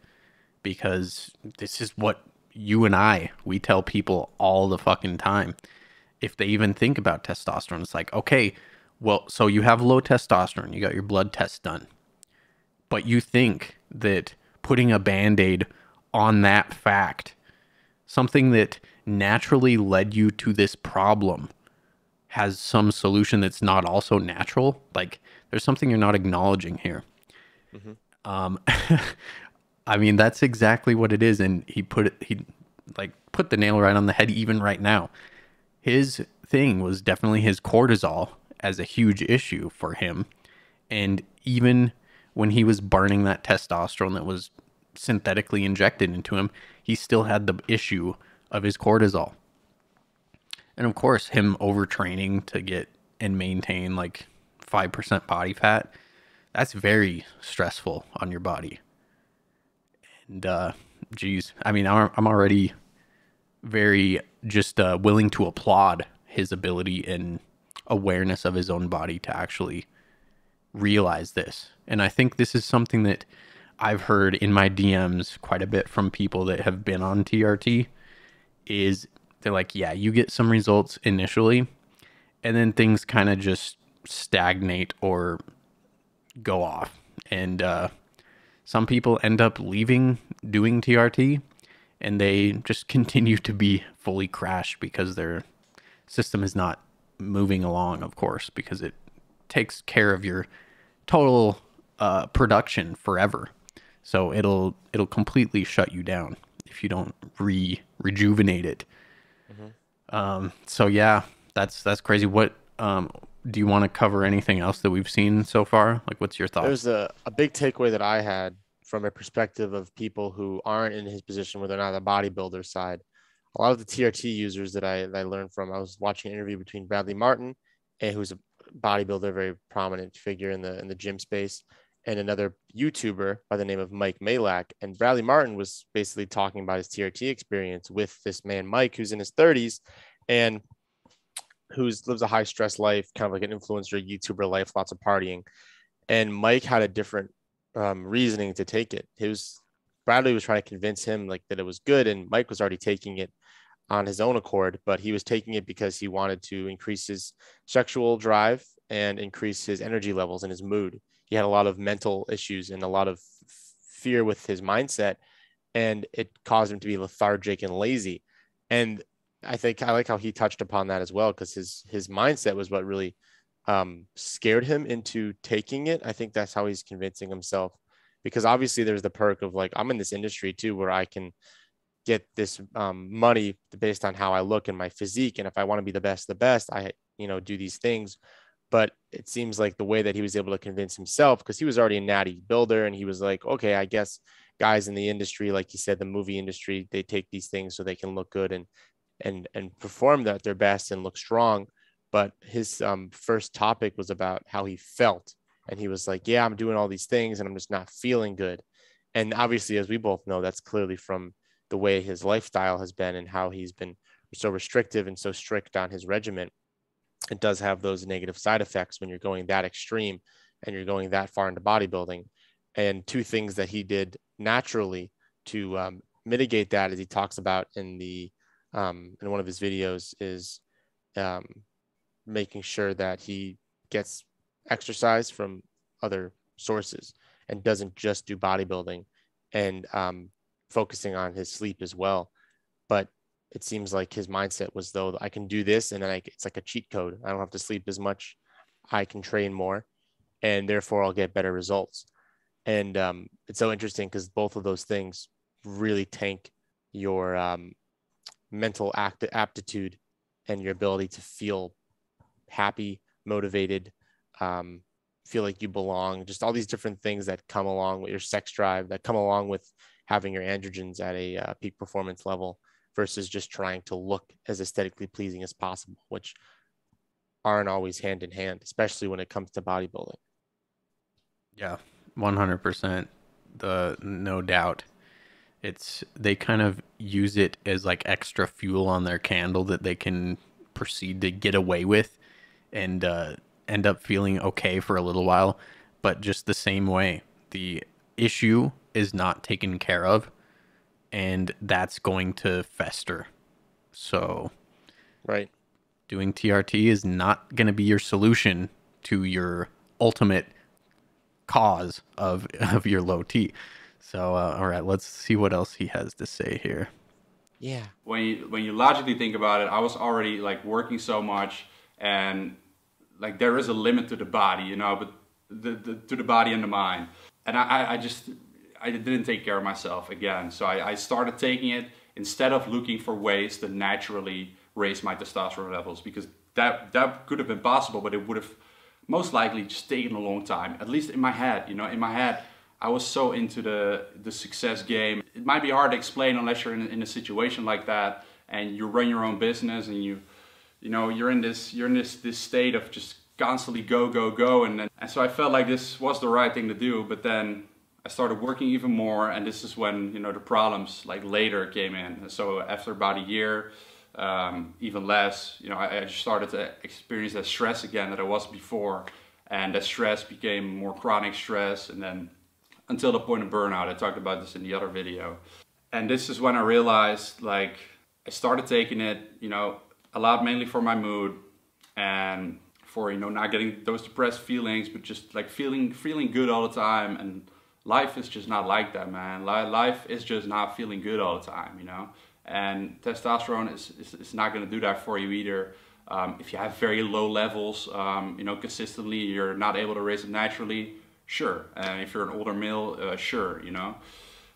because this is what you and we tell people all the fucking time. If they even think about testosterone, it's like, okay, well, so you have low testosterone, you got your blood test done, but you think that putting a Band-Aid on that fact, something that naturally led you to this problem, has some solution that's not also natural. Like, there's something you're not acknowledging here. Mm-hmm. I mean, that's exactly what it is. And he put the nail right on the head. Even right now, his thing was definitely his cortisol as a huge issue for him. And even when he was burning that testosterone that was synthetically injected into him, he still had the issue of his cortisol. And of course, him overtraining to get and maintain like 5% body fat, that's very stressful on your body. And geez, I mean, I'm already very just willing to applaud his ability and awareness of his own body to actually realize this. And I think this is something that I've heard in my DMs quite a bit from people that have been on TRT, is they're like, yeah, you get some results initially, and then things kind of just stagnate or go off. And some people end up leaving doing TRT, and they just continue to be fully crashed because their system is not moving along, of course, because it takes care of your total production forever. So it'll completely shut you down if you don't rejuvenate it. Mm-hmm. So yeah, that's crazy. What do you want to cover anything else that we've seen so far? Like, what's your thoughts? There's a big takeaway that I had from a perspective of people who aren't in his position where they're not the bodybuilder side. A lot of the TRT users that I learned from, I was watching an interview between Bradley Martin, who's a bodybuilder, very prominent figure in the gym space, and another YouTuber by the name of Mike Malak. And Bradley Martin was basically talking about his TRT experience with this man, Mike, who's in his 30s and lives a high stress life, kind of like an influencer YouTuber life, lots of partying. And Mike had a different reasoning to take it. Bradley was trying to convince him like that it was good, and Mike was already taking it on his own accord, but he was taking it because he wanted to increase his sexual drive and increase his energy levels and his mood. He had a lot of mental issues and a lot of fear with his mindset, and it caused him to be lethargic and lazy. And I think I like how he touched upon that as well, because his mindset was what really scared him into taking it. I think that's how he's convincing himself, because obviously there's the perk of like, I'm in this industry too, where I can get this money based on how I look and my physique. And if I want to be the best, I, do these things. But it seems like the way that he was able to convince himself, because he was already a natty builder, and he was like, okay, I guess guys in the industry, like you said, the movie industry, they take these things so they can look good and perform at their best and look strong. But his first topic was about how he felt. And he was like, yeah, I'm doing all these things and I'm just not feeling good. And obviously, as we both know, that's clearly from the way his lifestyle has been and how he's been so restrictive and so strict on his regimen. It does have those negative side effects when you're going that extreme and you're going that far into bodybuilding. And two things that he did naturally to mitigate that, as he talks about in one of his videos, is making sure that he gets exercise from other sources and doesn't just do bodybuilding, and focusing on his sleep as well. But it seems like his mindset was, though, I can do this and then it's like a cheat code. I don't have to sleep as much. I can train more, and therefore I'll get better results. And it's so interesting because both of those things really tank your mental aptitude and your ability to feel happy, motivated, feel like you belong, just all these different things that come along with your sex drive, that come along with having your androgens at a peak performance level, versus just trying to look as aesthetically pleasing as possible, which aren't always hand in hand, especially when it comes to bodybuilding. Yeah, 100%. No doubt. They kind of use it as like extra fuel on their candle that they can proceed to get away with and end up feeling okay for a little while. But just the same way, the issue is not taken care of, and that's going to fester. So right, doing TRT is not going to be your solution to your ultimate cause of your low T. So all right, let's see what else he has to say here. Yeah. When you logically think about it, I was already like working so much, and like there is a limit to the body, but to the body and the mind. And I didn't take care of myself again. So I started taking it instead of looking for ways to naturally raise my testosterone levels, because that could have been possible, but it would have most likely just taken a long time, at least in my head. In my head, I was so into the success game. It might be hard to explain unless you're in a situation like that and you run your own business and you're in this state of just constantly go, and so I felt like this was the right thing to do. But then I started working even more, and this is when the problems like later came in. So after about a year, even less, I just started to experience that stress again that I was before, and that stress became more chronic stress, and then until the point of burnout. I talked about this in the other video. And this is when I realized, like, I started taking it, a lot mainly for my mood and for, not getting those depressed feelings, but just like feeling good all the time. And life is just not like that, man. Life is just not feeling good all the time, And testosterone is not going to do that for you either. If you have very low levels, consistently, you're not able to raise it naturally, sure. And if you're an older male, sure,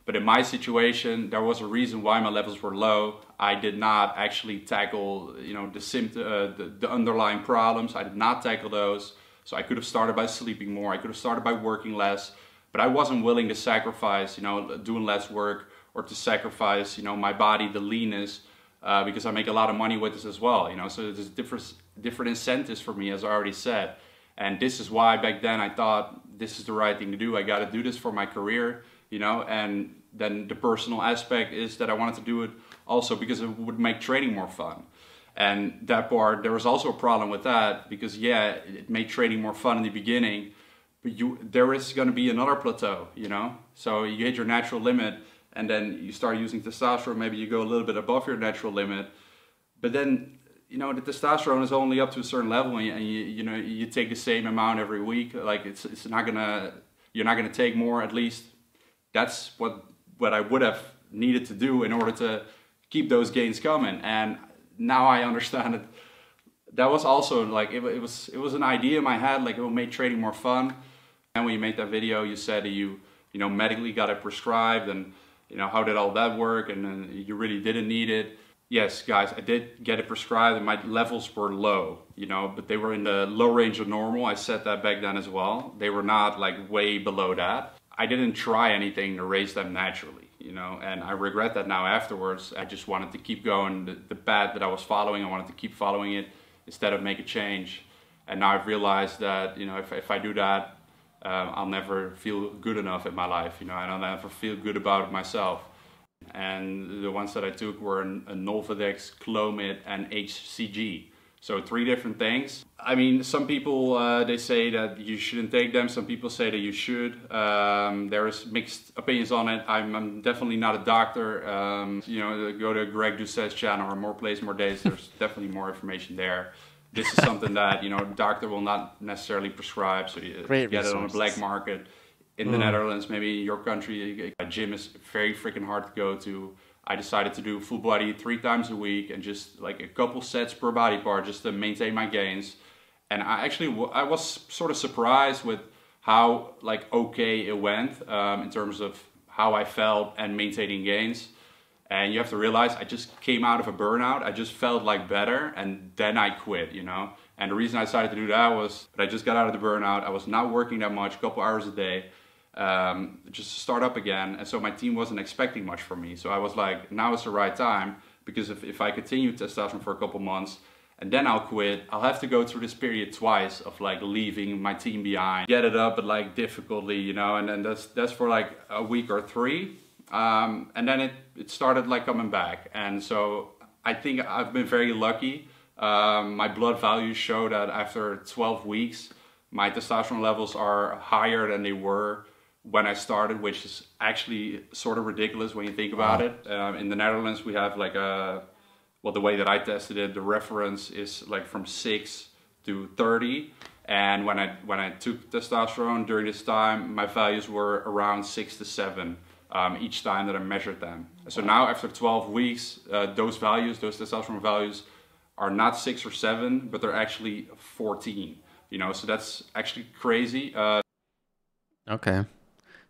But in my situation, there was a reason why my levels were low. I did not actually tackle, the underlying problems. I did not tackle those. So I could have started by sleeping more. I could have started by working less. But I wasn't willing to sacrifice, doing less work, or to sacrifice, my body, the leanness, because I make a lot of money with this as well, So there's different incentives for me, as I already said. And this is why back then I thought this is the right thing to do. I got to do this for my career, And then the personal aspect is that I wanted to do it also because it would make training more fun. And that part, there was also a problem with that, because yeah, it made training more fun in the beginning, but there is going to be another plateau, So you hit your natural limit, and then you start using testosterone, maybe you go a little bit above your natural limit, but then, you know, the testosterone is only up to a certain level, and you take the same amount every week. Like it's not gonna, you're not gonna take more. At least that's what I would have needed to do in order to keep those gains coming. And now I understand it. That was also like, it was an idea in my head, like it will make training more fun. And when you made that video, you said that you know, medically got it prescribed, and you know, how did all that work, and then you really didn't need it. Yes, guys, I did get it prescribed, and my levels were low, you know, but they were in the low range of normal. I said that back then as well. They were not like way below that. I didn't try anything to raise them naturally, you know, and I regret that now afterwards. I just wanted to keep going the path that I was following. I wanted to keep following it instead of make a change. And now I've realized that, you know, if I do that, I'll never feel good enough in my life, you know, and I'll never feel good about myself. And the ones that I took were a Nolvadex, Clomid, and HCG. So 3 different things. I mean, some people, they say that you shouldn't take them. Some people say that you should. There's mixed opinions on it. I'm definitely not a doctor. You know, go to Greg Doucet's channel, or More Plays, More Days. There's definitely more information there. This is something that, you know, the doctor will not necessarily prescribe. So you get it on the black market. In the Netherlands, maybe your country, a gym is very freaking hard to go to. I decided to do full body 3 times a week, and just like a couple sets per body part just to maintain my gains. And I was sort of surprised with how like okay it went in terms of how I felt and maintaining gains. And you have to realize I just came out of a burnout. I just felt like better, and then I quit, you know. And the reason I decided to do that was that I just got out of the burnout. I was not working that much, a couple hours a day. Just to start up again, and so my team wasn't expecting much from me. So I was like, now is the right time, because if I continue testosterone for a couple months and then I'll quit, I'll have to go through this period twice of like leaving my team behind, get it up, but like difficultly, you know, and then that's for like a week or 3, and then it started like coming back. And so I think I've been very lucky. My blood values show that after 12 weeks, my testosterone levels are higher than they were when I started, which is actually sort of ridiculous when you think about it. In the Netherlands, we have like well, the way that I tested it, the reference is like from 6 to 30. And when I took testosterone during this time, my values were around 6 to 7 each time that I measured them. So now after 12 weeks, those testosterone values are not 6 or 7, but they're actually 14. You know, so that's actually crazy. Okay.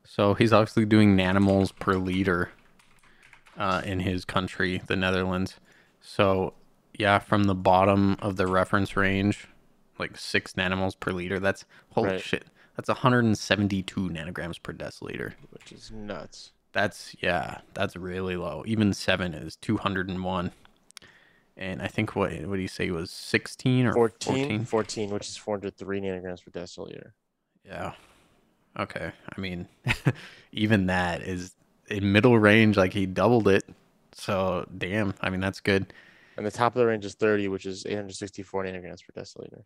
So he's obviously doing nanomoles per liter in his country, the Netherlands. So yeah, from the bottom of the reference range, like 6 nanomoles per liter, that's, holy shit, that's 172 nanograms per deciliter. Which is nuts. That's really low. Even 7 is 201. And I think what did he say was 16 or 14? 14, which is 403 nanograms per deciliter. Yeah. Okay. I mean, even that is in middle range, like he doubled it. So, damn. I mean, that's good. And the top of the range is 30, which is 864 nanograms per deciliter.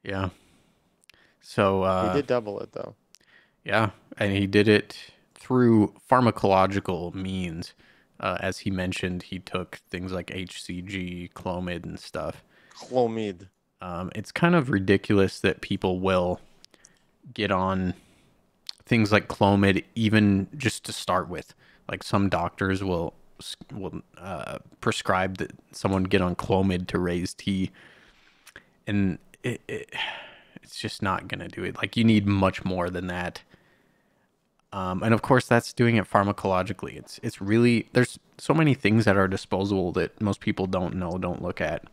Yeah. So, he did double it, though. Yeah. And he did it through pharmacological means. As he mentioned, he took things like HCG, Clomid, and stuff. Clomid. It's kind of ridiculous that people will get on things like Clomid, even just to start with. Like some doctors will prescribe that someone get on Clomid to raise T, and it's just not gonna do it. Like you need much more than that. And of course, that's doing it pharmacologically. It's really, there's so many things at our disposal that most people don't know, don't look at,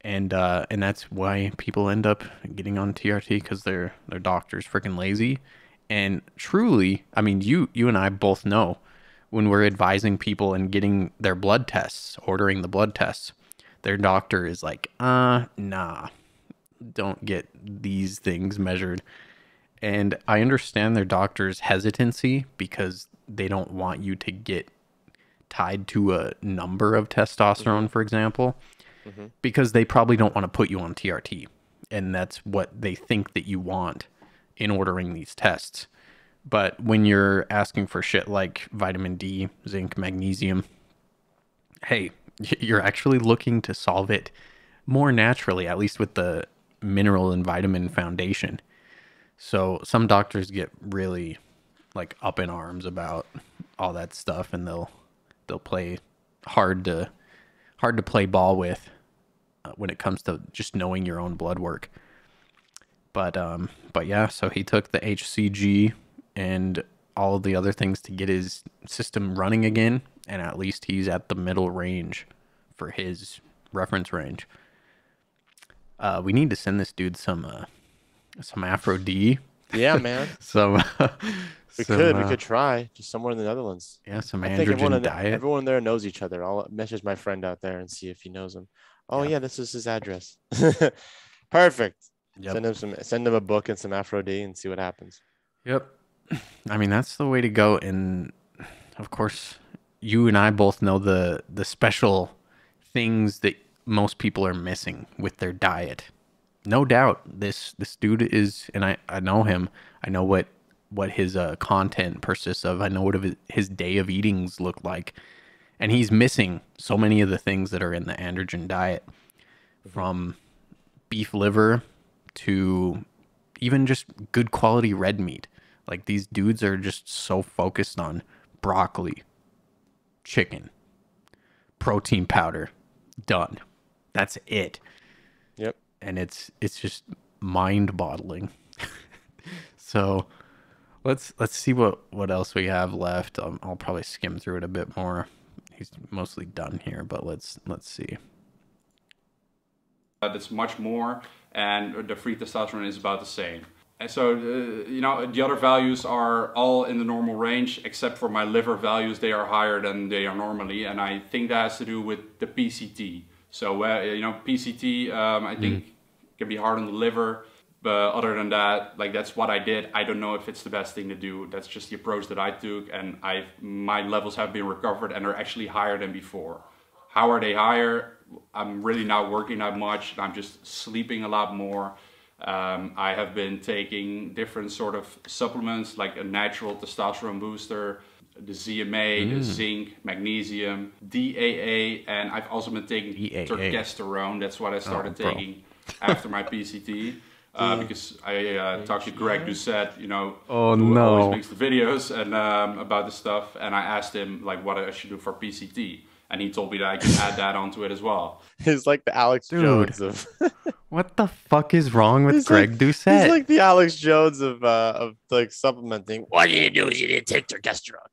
and that's why people end up getting on TRT, because their doctor's freaking lazy. And truly, I mean, you and I both know when we're advising people and getting their blood tests, ordering the blood tests, their doctor is like, nah, don't get these things measured. And I understand their doctor's hesitancy because they don't want you to get tied to a number of testosterone, for example, because they probably don't want to put you on TRT. And that's what they think that you want in ordering these tests. But when you're asking for shit like vitamin D, zinc, magnesium, hey, you're actually looking to solve it more naturally, at least with the mineral and vitamin foundation. So some doctors get really like up in arms about all that stuff, and they'll play hard to play ball with when it comes to just knowing your own blood work. But yeah, so he took the HCG and all of the other things to get his system running again, and at least he's at the middle range for his reference range. We need to send this dude some Aphro-D. Yeah, man. We could try just somewhere in the Netherlands. Yeah, some androgen diet. Everyone there knows each other. I'll message my friend out there and see if he knows him. Oh yeah, this is his address. Perfect. Yep. Send him a book and some Aphro-D and see what happens. Yep. I mean, that's the way to go. And of course, you and I both know the special things that most people are missing with their diet. No doubt, this dude is, and I know him. I know what his content persists of. I know what his day of eatings look like, and he's missing so many of the things that are in the androgen diet, from beef liver to even just good quality red meat. Like, these dudes are just so focused on broccoli, chicken, protein powder, done. That's it. Yep. And it's just mind-boggling. So let's see what else we have left. I'll probably skim through it a bit more. He's mostly done here, but let's see. That's much more, and the free testosterone is about the same. And so, you know, the other values are all in the normal range, except for my liver values. They are higher than they are normally, and I think that has to do with the PCT. So, you know, PCT, I think can be hard on the liver, but other than that, like, that's what I did. I don't know if it's the best thing to do. That's just the approach that I took, and my levels have been recovered and are actually higher than before. How are they higher? I'm really not working that much. I'm just sleeping a lot more. I have been taking different sort of supplements, like a natural testosterone booster, the ZMA, the zinc, magnesium, DAA, and I've also been taking Turkesterone. That's what I started taking after my PCT. Because I talked to Greg Doucette, you know, who always makes the videos and about this stuff, and I asked him like what I should do for PCT, and he told me that I can add that onto it as well. He's like the Alex Jones of. What the fuck is wrong with Greg Doucette? He's like the Alex Jones of like supplementing. What you do is you didn't take Turkesterone.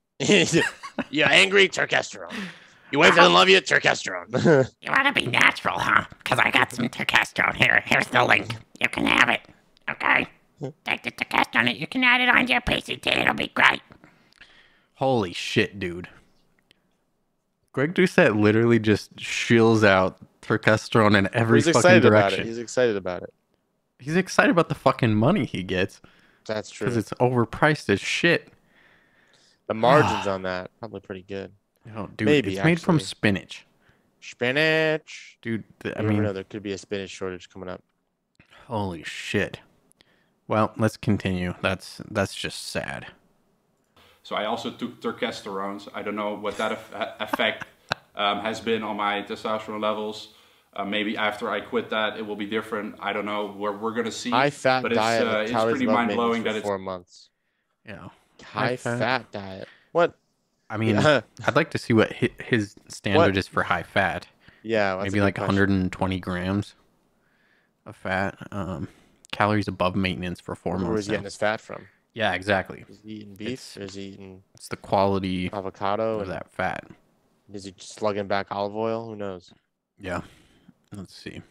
You're angry, Turkesterone. Your wife doesn't love you, Turkesterone. You want to be natural, huh? Because I got some Turkesterone here. Here's the link. You can have it. Okay? Take the Turkesterone. You can add it on your PCT. It'll be great. Holy shit, dude. Greg Doucette literally just shills out Turkesterone in every fucking direction. He's excited about it. He's excited about the fucking money he gets. That's true. Because it's overpriced as shit. The margins on that probably pretty good. Oh, dude, maybe it's made from spinach. Spinach, dude. I mean, mean, there could be a spinach shortage coming up. Holy shit. Well, let's continue. That's just sad. So I also took Turkesterones. I don't know what that effect has been on my testosterone levels. Maybe after I quit that, it will be different. I don't know. We're gonna see. High fat diet. It's pretty mind blowing that it's 4 months. Yeah. High fat diet. What? I mean, I'd like to see what his standard is for high fat. Yeah, maybe like 120 grams of fat. Calories above maintenance for 4 months. Where is he getting his fat from? Yeah, exactly. Is he eating beef? Or is he eating? It's the quality avocado of that fat. Is he slugging back olive oil? Who knows? Yeah. Let's see.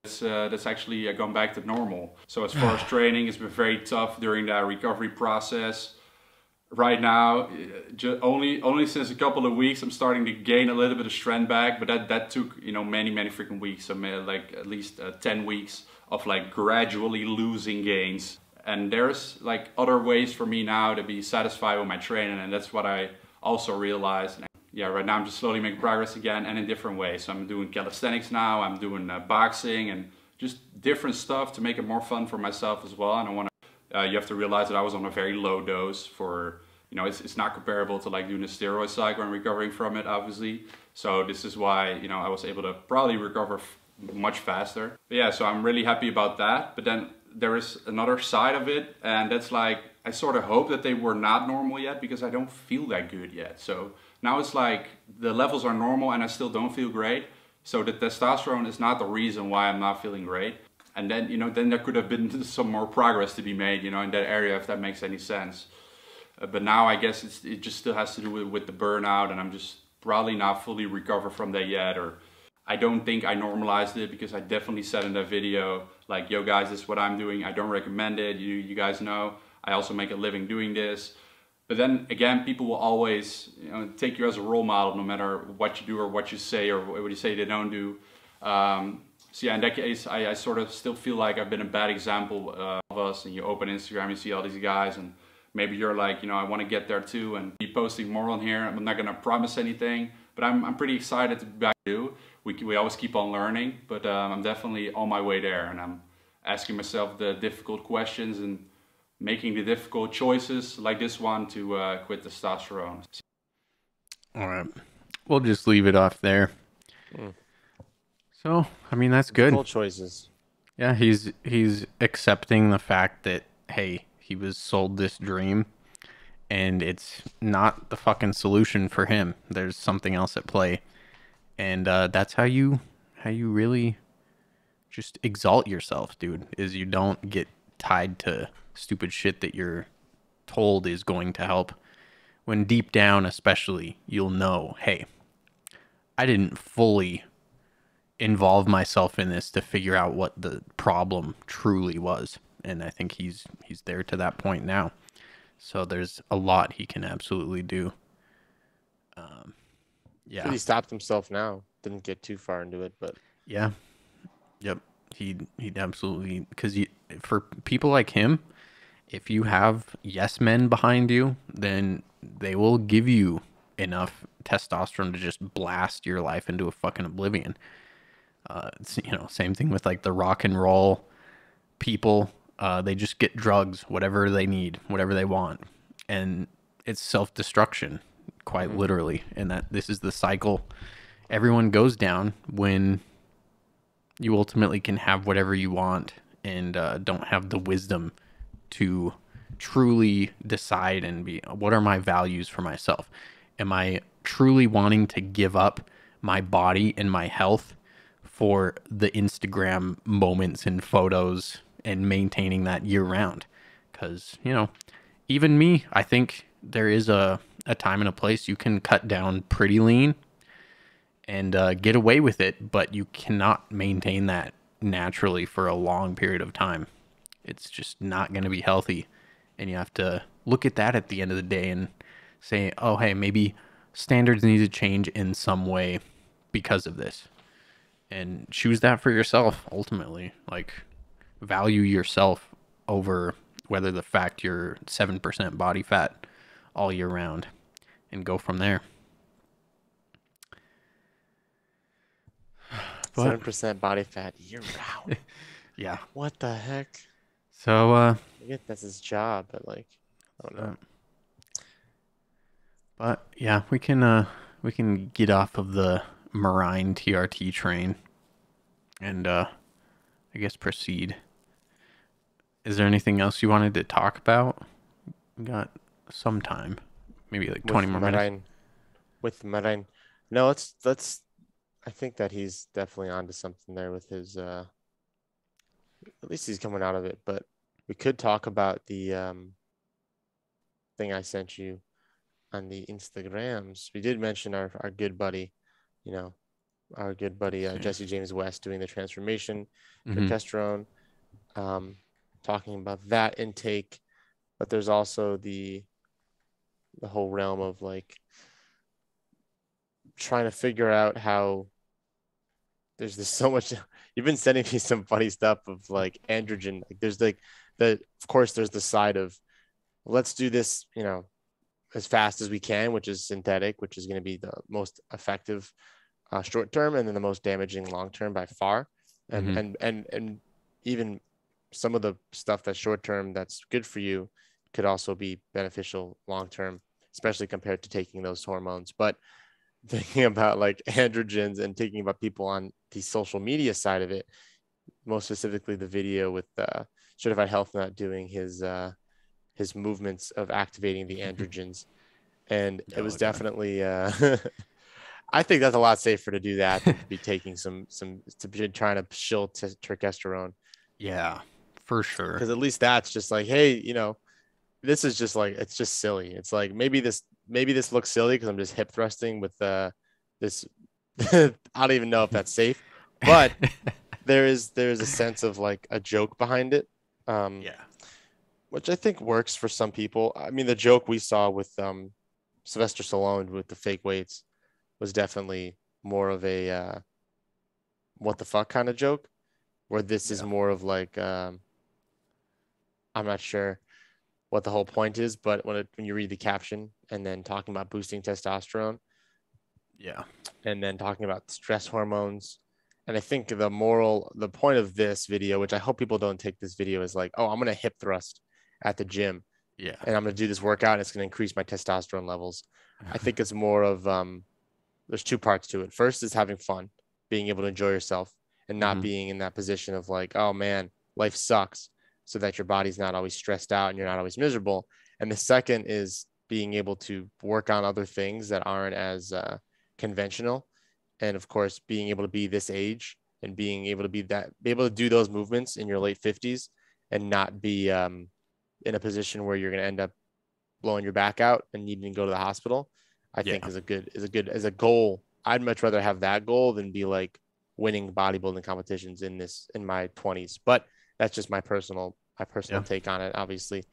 That's actually gone back to normal. So as far as training, it's been very tough during that recovery process. Right now, only since a couple of weeks, I'm starting to gain a little bit of strength back, but that took, you know, many freaking weeks. Like at least 10 weeks of like gradually losing gains. And there's like other ways for me now to be satisfied with my training, and that's what I also realized. Yeah, right now I'm just slowly making progress again, and in different ways. So I'm doing calisthenics now, I'm doing boxing, and just different stuff to make it more fun for myself as well. And I want to You have to realize that I was on a very low dose for, you know, it's not comparable to like doing a steroid cycle and recovering from it, obviously. So this is why, you know, I was able to probably recover much faster. But yeah, so I'm really happy about that. But then there is another side of it, and that's like, I sort of hope that they were not normal yet because I don't feel that good yet. So now it's like the levels are normal and I still don't feel great. So the testosterone is not the reason why I'm not feeling great. And then, you know, then there could have been some more progress to be made, you know, in that area, if that makes any sense. But now I guess it just still has to do with the burnout, and I'm just probably not fully recovered from that yet. Or I don't think I normalized it, because I definitely said in that video, like, yo guys, this is what I'm doing. I don't recommend it. You guys know, I also make a living doing this. But then again, people will always, you know, take you as a role model no matter what you do or what you say or what you say they don't do. So yeah, in that case, I sort of still feel like I've been a bad example of us. And you open Instagram, you see all these guys, and maybe you're like, you know, I want to get there too and be posting more on here. I'm not going to promise anything, but I'm pretty excited to be back to do. We always keep on learning, but I'm definitely on my way there, and I'm asking myself the difficult questions and making the difficult choices like this one to quit testosterone. All right, we'll just leave it off there. So, I mean, that's good. Difficult choices. Yeah, he's accepting the fact that, hey, he was sold this dream and it's not the fucking solution for him. There's something else at play. And that's how you really just exalt yourself, dude, is you don't get tied to stupid shit that you're told is going to help. When deep down, especially, you'll know, hey, I didn't fully involve myself in this to figure out what the problem truly was. And I think he's there to that point now. So there's a lot he can absolutely do. Yeah. He stopped himself now. Didn't get too far into it, but yeah. Yep. He'd absolutely, because for people like him, if you have yes men behind you, then they will give you enough testosterone to just blast your life into a fucking oblivion. You know, same thing with like the rock and roll people. They just get drugs, whatever they need, whatever they want. And it's self-destruction, quite literally. And that this is the cycle everyone goes down when you ultimately can have whatever you want and don't have the wisdom to truly decide and be, what are my values for myself? Am I truly wanting to give up my body and my health for the Instagram moments and photos and maintaining that year round? Because, you know, even me, I think there is a time and a place you can cut down pretty lean and get away with it, but you cannot maintain that naturally for a long period of time. It's just not going to be healthy. And you have to look at that at the end of the day and say, oh, hey, maybe standards need to change in some way because of this. And choose that for yourself, ultimately. Like, value yourself over whether the fact you're 7% body fat all year round, and go from there. 7% body fat year round. Yeah. What the heck? So, I get that's his job, but like, I don't know. But yeah, we can get off of the Marine TRT train and I guess proceed. Is there anything else you wanted to talk about? We got some time, maybe like 20 more minutes. With Marine, no, let's. I think that he's definitely onto something there with his. At least he's coming out of it. But we could talk about the thing I sent you on the Instagrams. We did mention our good buddy, you know, our good buddy Jesse James West doing the transformation, Turkesterone, talking about that intake. But there's also the whole realm of like trying to figure out how there's this so much. You've been sending me some funny stuff of like androgen. Like there's like of course there's the side of let's do this, you know, as fast as we can, which is synthetic, which is going to be the most effective short term and then the most damaging long term by far. And even some of the stuff that's short term that's good for you could also be beneficial long term, especially compared to taking those hormones. But thinking about like androgens and thinking about people on the social media side of it, most specifically the video with Certified Health Nut doing his movements of activating the androgens, and it was definitely I think that's a lot safer to do that than to be taking some to be trying to shill turkesterone. Yeah, for sure. Because at least that's just like, hey, you know, this is just like, it's just silly. It's like maybe this looks silly because I'm just hip thrusting with this. I don't even know if that's safe, but there's a sense of like a joke behind it. Which I think works for some people. I mean, the joke we saw with Sylvester Stallone with the fake weights was definitely more of a what the fuck kind of joke, where this is more of like I'm not sure what the whole point is, but when you read the caption and then talking about boosting testosterone, and then talking about stress hormones, and I think the point of this video, which I hope people don't take this video as like, oh, I'm gonna hip thrust at the gym, and I'm gonna do this workout and it's gonna increase my testosterone levels. I think it's more of there's two parts to it. First is having fun, being able to enjoy yourself and not being in that position of like, oh man, life sucks, so that your body's not always stressed out and you're not always miserable. And the second is being able to work on other things that aren't as conventional. And of course, being able to be this age and being able to be able to do those movements in your late 50s and not be in a position where you're going to end up blowing your back out and needing to go to the hospital, I think is a goal. I'd much rather have that goal than be like winning bodybuilding competitions in my 20s. But that's just my personal take on it. Obviously,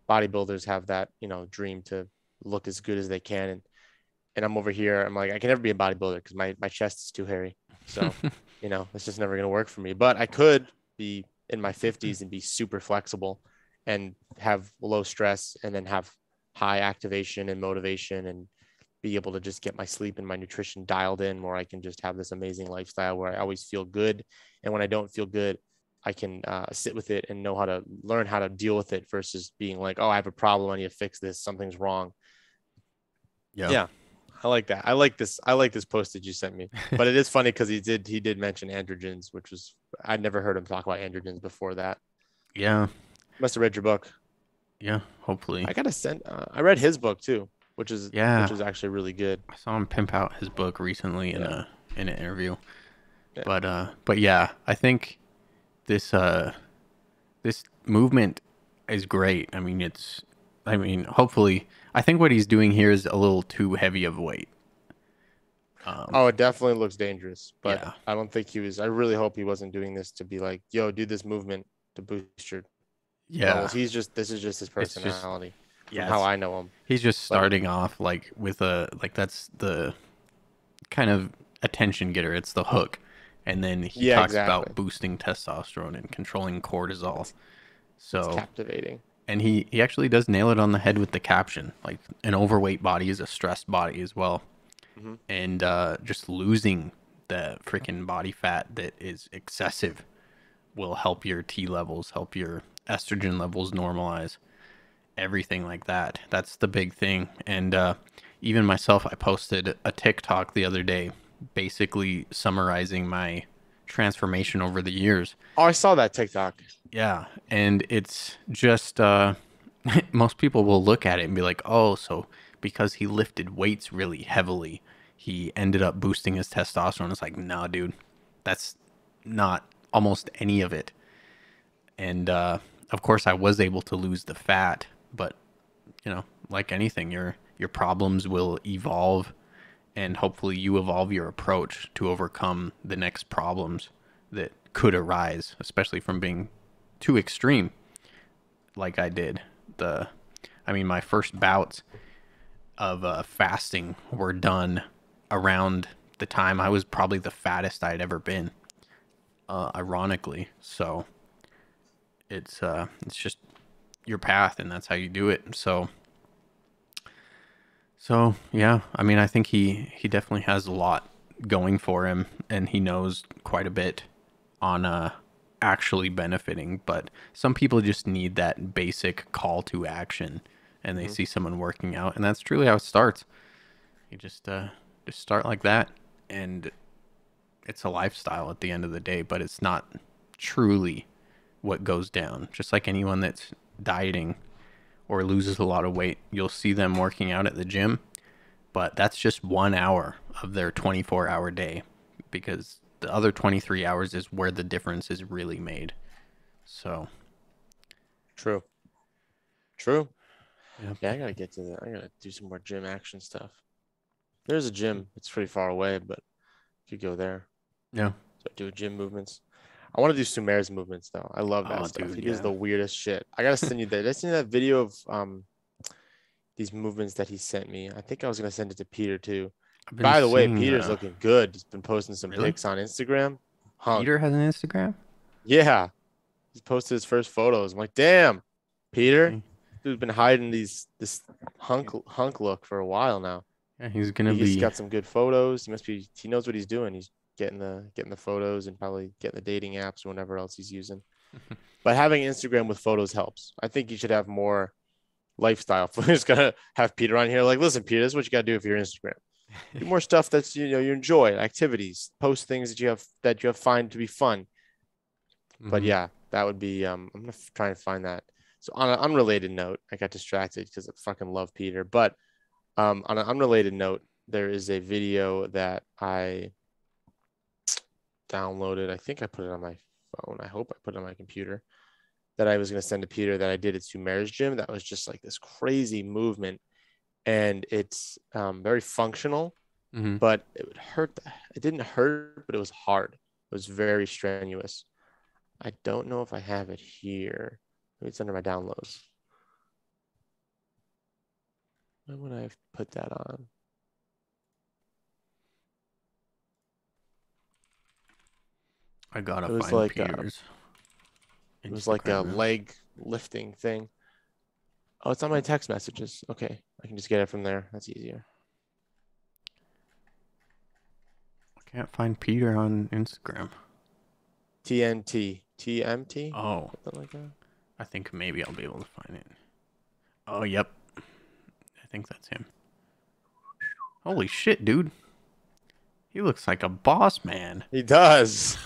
bodybuilders have that, you know, dream to look as good as they can. And I'm over here, I'm like, I can never be a bodybuilder because my chest is too hairy. So, you know, it's just never going to work for me. But I could be in my 50s and be super flexible and have low stress and then have high activation and motivation and be able to just get my sleep and my nutrition dialed in, where I can just have this amazing lifestyle where I always feel good. And when I don't feel good, I can sit with it and learn how to deal with it versus being like, oh, I have a problem, I need to fix this, something's wrong. Yeah. I like that. I like this post that you sent me, but it is funny because he did mention androgens, which was, I'd never heard him talk about androgens before that. Yeah. Must have read your book. Yeah. Hopefully. I got to send, I read his book too, which is actually really good. I saw him pimp out his book recently in an interview, but yeah, I think this movement is great. I mean, hopefully, I think what he's doing here is a little too heavy of a weight. It definitely looks dangerous, but I don't think I really hope he wasn't doing this to be like, yo, do this movement to boost your levels. This is just his personality. From how I know him. He's just starting off like with that's the kind of attention getter. It's the hook. And then he talks about boosting testosterone and controlling cortisol. So it's captivating. And he actually does nail it on the head with the caption. Like, an overweight body is a stressed body as well. Mm-hmm. And just losing the freaking body fat that is excessive will help your T levels, help your estrogen levels normalize, everything like that. That's the big thing. And even myself, I posted a TikTok the other day basically summarizing my transformation over the years. Oh, I saw that TikTok. Yeah, and it's just most people will look at it and be like, oh, so because he lifted weights really heavily, he ended up boosting his testosterone. It's like, no, dude, that's not almost any of it. And of course, I was able to lose the fat, but you know, like anything, your problems will evolve, and hopefully you evolve your approach to overcome the next problems that could arise, especially from being too extreme like I did. My first bouts of fasting were done around the time I was probably the fattest I'd ever been, ironically. So it's just your path, and that's how you do it. So yeah, I mean, I think he definitely has a lot going for him, and he knows quite a bit on actually benefiting, but some people just need that basic call to action, and they see someone working out, and that's truly how it starts. You just start like that, and it's a lifestyle at the end of the day, but it's not truly what goes down. Just like anyone that's dieting or loses a lot of weight, you'll see them working out at the gym, but that's just 1 hour of their 24-hour day, because the other 23 hours is where the difference is really made. So True. Yeah, I gotta get to that. I gotta do some more gym action stuff. There's a gym. It's pretty far away, but you could go there. Yeah. So do gym movements. I want to do Sumer's movements though. I love that stuff. Dude, He does the weirdest shit. I gotta send you that. Did I send you that video of these movements that he sent me? I think I was gonna send it to Peter too. By the way, Peter's looking good. He's been posting some pics on Instagram. Peter has an Instagram? Yeah. He's posted his first photos. I'm like, damn, Peter. Dude's been hiding this hunk look for a while now. Yeah, he's got some good photos. He knows what he's doing. He's getting the photos and probably getting the dating apps or whatever else he's using. But having Instagram with photos helps. I think you should have more lifestyle. We're just gonna have Peter on here. Like, listen, Peter, this is what you gotta do for your Instagram. Do more stuff that's you enjoy, activities, post things that you have find to be fun. But yeah, that would be I'm gonna try and find that. So on an unrelated note, I got distracted because I fucking love Peter. But on an unrelated note, there is a video that I downloaded. I think I put it on my phone. I hope I put it on my computer. That I was going to send to Peter that I did at Sumer's gym. That was just like this crazy movement. And it's very functional, but it would hurt. It didn't hurt, but it was hard. It was very strenuous. I don't know if I have it here. Maybe it's under my downloads. When would I have put that on? I gotta it was find like Peter's. It was like a leg lifting thing. Oh, it's on my text messages. Okay, I can just get it from there. That's easier. I can't find Peter on Instagram. TMT. Oh, something like that. I think maybe I'll be able to find it. Oh, yep. I think that's him. Holy shit, dude. He looks like a boss man. He does.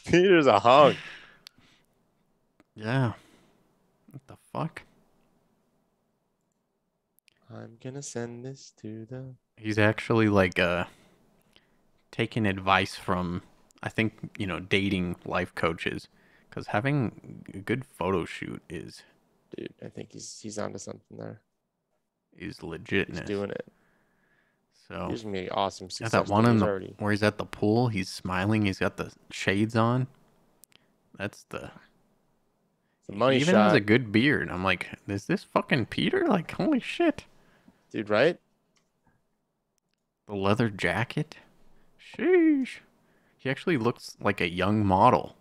Peter's a hunk. Yeah. What the fuck? I'm gonna send this to the... He's actually like taking advice from, I think, dating life coaches. Because having a good photo shoot is... Dude, I think he's onto something there. Is legitness. He's doing it. So he's gonna be awesome success. That one where he's at the pool, he's smiling, he's got the shades on. That's the money he even shot. has a good beard. I'm like, is this fucking Peter? Like, holy shit. Dude, right? The leather jacket. Sheesh. He actually looks like a young model.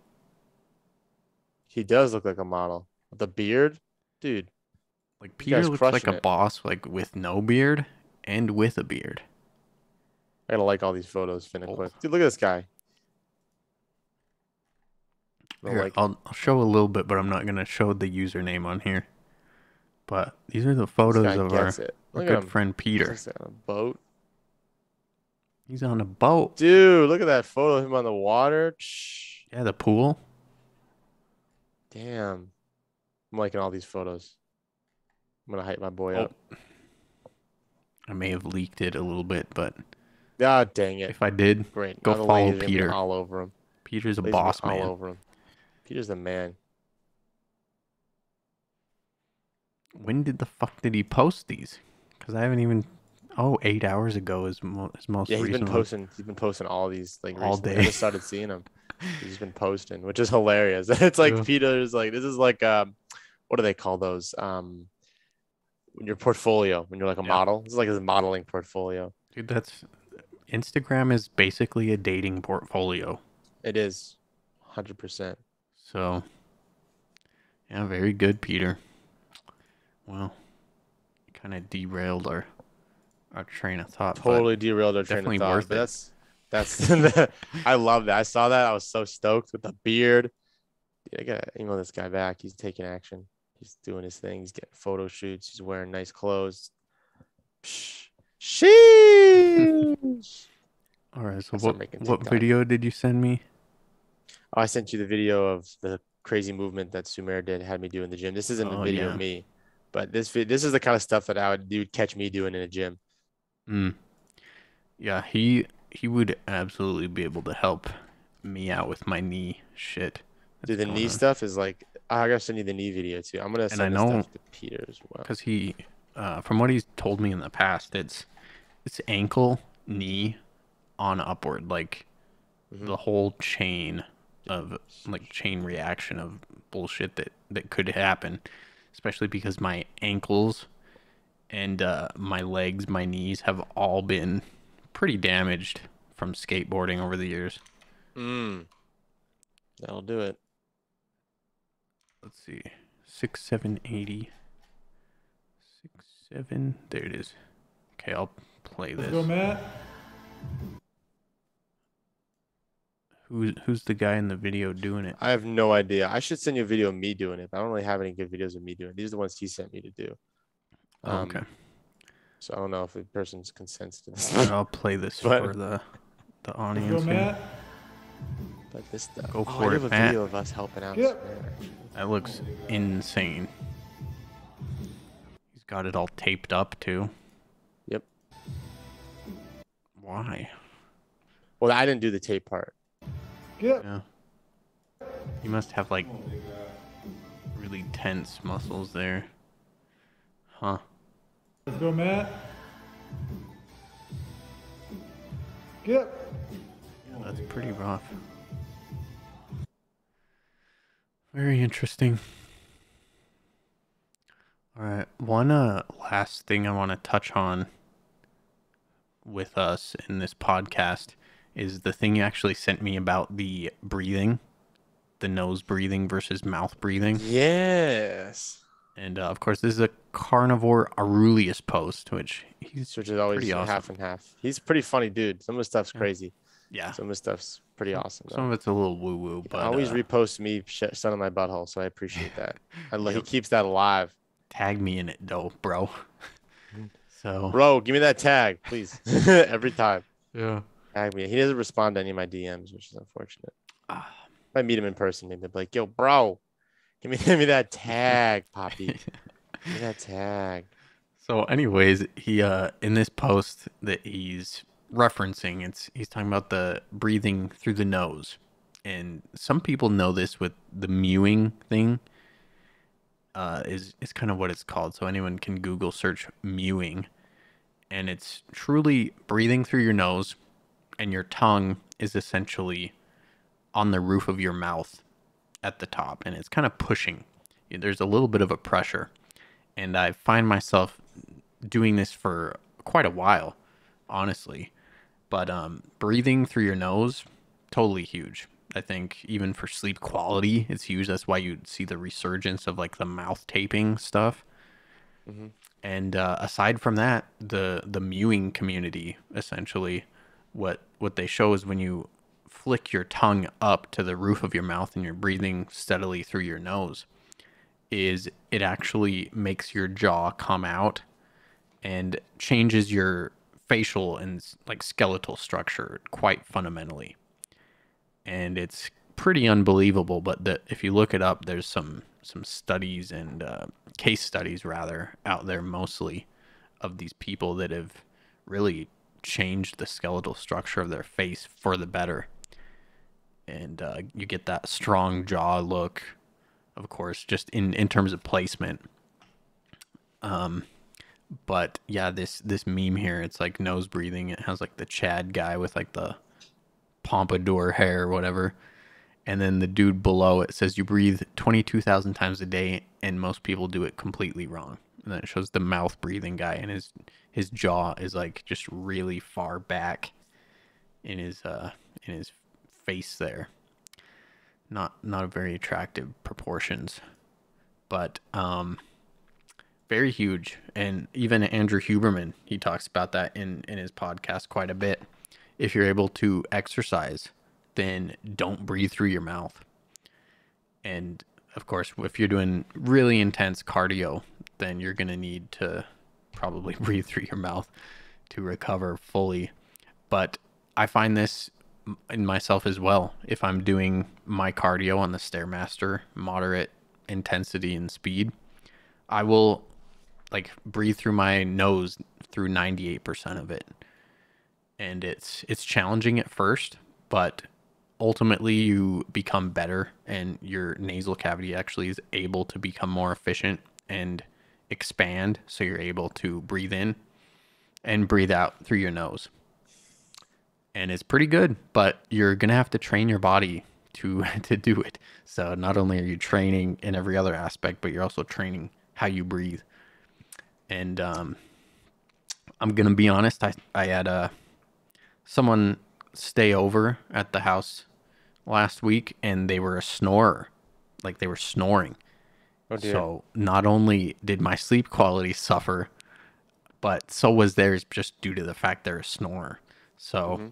He does look like a model. The beard? Dude. Like, Peter looks like a boss, like, with no beard and with a beard. I gotta like all these photos finna quick. Dude, look at this guy. Here, I'll show a little bit, but I'm not gonna show the username on here. But these are the photos of our good friend Peter. He's on a boat. He's on a boat. Dude, look at that photo of him on the water. Shh. Yeah, the pool. Damn. I'm liking all these photos. I'm gonna hype my boy up. I may have leaked it a little bit, but ah, dang it. If I did, great. Go follow Peter. All over him. Peter's a boss man. All over him. Peter's the man. When the fuck did he post these? Because I haven't even. 8 hours ago is most yeah, recent. He's been posting all these like all recently. day. I just started seeing him. He's just been posting, which is hilarious. It's like Peter's like this is like what do they call those? Your portfolio when you're like a model. This is like his modeling portfolio. Dude, Instagram is basically a dating portfolio. It is, 100%. So, yeah, very good, Peter. Well, kind of derailed our train of thought. Totally derailed our train of thought. Worth but that's I love that. I saw that. I was so stoked with the beard. I gotta email this guy back. He's taking action. He's doing his thing. He's getting photo shoots. He's wearing nice clothes. Psh, sheesh. All right. So what video did you send me? Oh, I sent you the video of the crazy movement that Sumer had me do in the gym. This isn't a video of me, but this is the kind of stuff that you'd catch me doing in a gym. Yeah, he would absolutely be able to help me out with my knee shit. Dude, the knee stuff is like, I gotta send you the knee video too. I'm gonna send this stuff to Peter as well. Because he, from what he's told me in the past, it's ankle, knee, on upward, like the whole chain of chain reaction of bullshit that could happen, especially because my ankles and my legs, my knees have all been pretty damaged from skateboarding over the years. That'll do it. Let's see. 6,780. 6,7. There it is. Okay, I'll play this. Let's go, Matt. Who's the guy in the video doing it? I have no idea. I should send you a video of me doing it, but I don't really have any good videos of me doing it. These are the ones he sent me to do. Okay. So I don't know if the person's consents to this. I'll play this for the audience. But this stuff. Go for I it, have a Matt. video of us helping out. That looks insane. He's got it all taped up too. Yep. Why? Well, I didn't do the tape part. Yeah. You must have like really tense muscles there. Huh. Let's go, Matt. Yep. Yeah, that's pretty rough. Very interesting. All right. One last thing I want to touch on with us in this podcast is the thing you actually sent me about the breathing, the nose breathing versus mouth breathing. Yes. And of course, this is a carnivore Aurelius post, which is always pretty awesome. half and half. He's a pretty funny dude. Some of his stuff's crazy. Yeah. Some of his stuff's pretty awesome. Some of it's a little woo woo, but always reposts me sun on my butthole, so I appreciate that. He keeps that alive. Tag me in it though, bro. Bro, give me that tag, please. Every time. Yeah. Tag me. He doesn't respond to any of my DMs, which is unfortunate. If I meet him in person, maybe I'd be like, yo, bro, give me that tag, Poppy. Give me that tag. So anyways, he in this post that he's referencing, he's talking about the breathing through the nose. And some people know this with the mewing thing. Is kind of what it's called. So anyone can Google search mewing. And it's truly breathing through your nose, and your tongue is essentially on the roof of your mouth at the top, and it's kind of pushing. There's a little bit of a pressure, and I find myself doing this for quite a while, honestly. But breathing through your nose, totally huge. I think even for sleep quality, it's huge. That's why you see the resurgence of like the mouth taping stuff. Mm-hmm. And aside from that, the mewing community, essentially, what they show is when you flick your tongue up to the roof of your mouth and you're breathing steadily through your nose, is it actually makes your jaw come out and changes your facial and like skeletal structure quite fundamentally. And it's pretty unbelievable, but if you look it up, there's some studies and case studies rather out there, mostly of these people that have really changed the skeletal structure of their face for the better. And you get that strong jaw look, of course, just in terms of placement. But yeah, this meme here, it's like nose breathing. It has like the Chad guy with like the pompadour hair or whatever. And then the dude below it says you breathe 22,000 times a day, and most people do it completely wrong. And then it shows the mouth breathing guy, and his jaw is like just really far back in his face there. Not very attractive proportions, but very huge. And even Andrew Huberman, he talks about that in his podcast quite a bit. If you're able to exercise, then don't breathe through your mouth. And of course, if you're doing really intense cardio, then you're going to need to probably breathe through your mouth to recover fully. But I find this in myself as well. If I'm doing my cardio on the Stairmaster, moderate intensity and speed, I will like breathe through my nose through 98% of it. And it's challenging at first, but ultimately you become better and your nasal cavity actually is able to become more efficient and expand, so you're able to breathe in and breathe out through your nose. And it's pretty good, but you're gonna have to train your body to do it. So not only are you training in every other aspect, but you're also training how you breathe. And I'm gonna be honest, I had someone stay over at the house last week, and they were a snorer. Like, they were snoring. Oh dear. So not only did my sleep quality suffer, but so was theirs, just due to the fact they're a snorer. So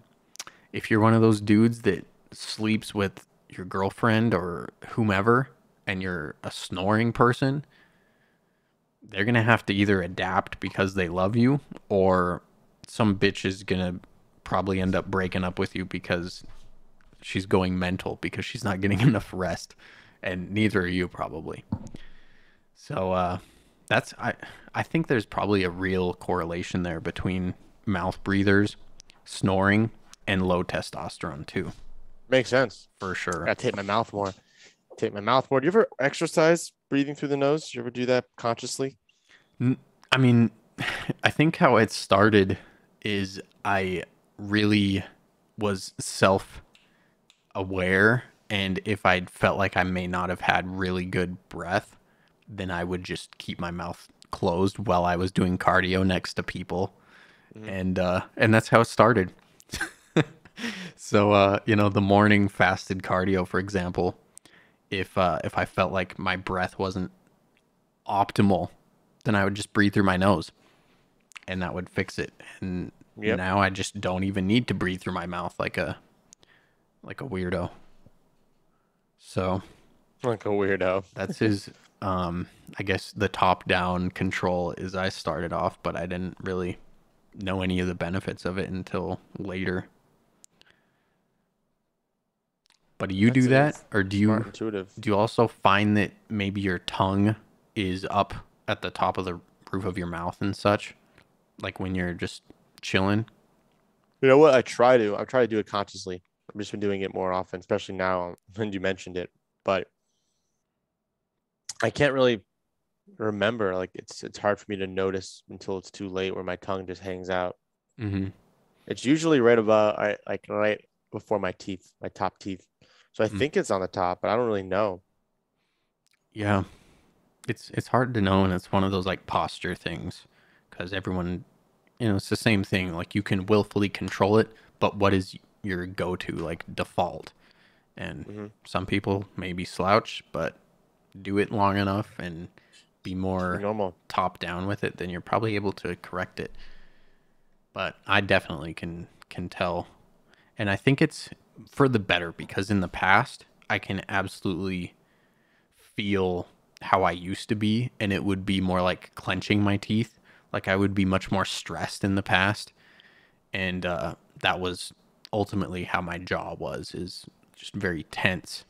if you're one of those dudes that sleeps with your girlfriend or whomever, and you're a snoring person, they're going to have to either adapt because they love you, or some bitch is going to probably end up breaking up with you because she's going mental because she's not getting enough rest, and neither are you probably. So that's I think there's probably a real correlation there between mouth breathers, snoring, and low testosterone too. Makes sense. For sure. I tape my mouth more. Tape my mouth more. Do you ever exercise breathing through the nose? Do you ever do that consciously? I mean, I think how it started is I really was self-aware, and if I felt like I may not have had really good breath, then I would just keep my mouth closed while I was doing cardio next to people. And that's how it started. So, the morning fasted cardio, for example, if I felt like my breath wasn't optimal, then I would just breathe through my nose, and that would fix it. And now I just don't even need to breathe through my mouth like a weirdo. So, like a weirdo. That's his, I guess the top-down control is I started off, but I didn't really know any of the benefits of it until later. But do you do that, or do you also find that maybe your tongue is up at the top of the roof of your mouth and such, like when you're just chilling? You know what? I try to do it consciously. I've just been doing it more often, especially now when you mentioned it. But I can't really remember. Like, it's hard for me to notice until it's too late, where my tongue just hangs out. It's usually right right before my teeth, my top teeth. So I think it's on the top, but I don't really know. Yeah, it's hard to know, and it's one of those like posture things, because everyone, it's the same thing. Like, you can willfully control it, but what is your go-to, like, default? And some people maybe slouch, but do it long enough and be more normal, top down with it, then you're probably able to correct it. But I definitely can tell, and I think it's for the better, because in the past I can absolutely feel how I used to be, and it would be more like clenching my teeth. Like, I would be much more stressed in the past, and that was ultimately how my jaw is just very tense.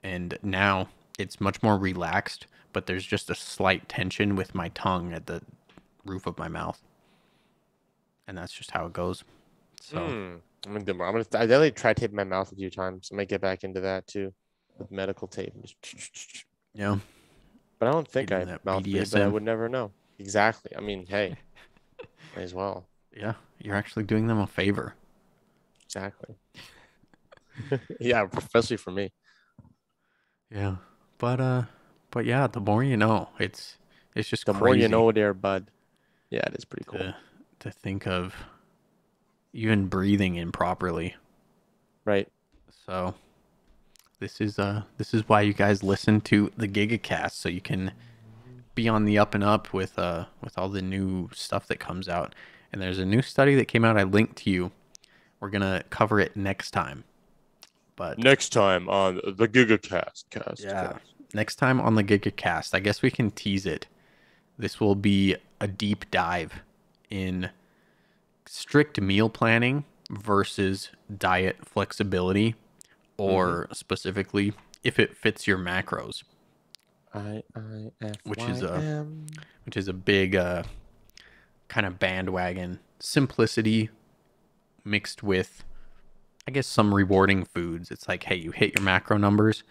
And now it's much more relaxed, but there's just a slight tension with my tongue at the roof of my mouth, and that's just how it goes. So I definitely try taping my mouth a few times. I might get back into that too, with medical tape. Yeah, but I don't think I mouth breathe, but I would never know. Exactly. I mean, hey, might as well. Yeah, you're actually doing them a favor. Exactly. Yeah, especially for me. Yeah, but yeah, the more you know, it's just the crazy. more you know, there, bud. Yeah, it is pretty cool to think of even breathing improperly. Right. So this is why you guys listen to the GigaCast, so you can be on the up and up with all the new stuff that comes out. And there's a new study that came out I linked to you. We're gonna cover it next time. But next time on the GigaCast. Yeah. Next time on the GigaCast, I guess we can tease it. This will be a deep dive in strict meal planning versus diet flexibility, or specifically if it fits your macros. Which is a big kind of bandwagon. Simplicity mixed with, I guess, some rewarding foods. It's like, hey, you hit your macro numbers,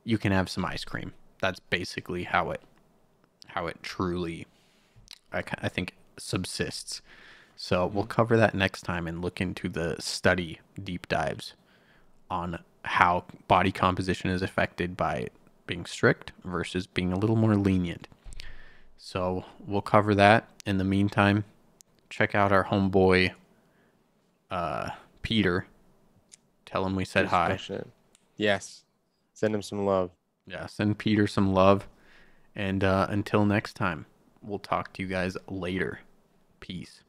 you can have some ice cream. That's basically how it truly, I think, subsists. So we'll cover that next time and look into the study deep dives on how body composition is affected by being strict versus being a little more lenient. So we'll cover that. In the meantime, check out our homeboy, Peter. Tell him we said hi. Yes. Send him some love. Yeah, send Peter some love. And until next time, we'll talk to you guys later. Peace.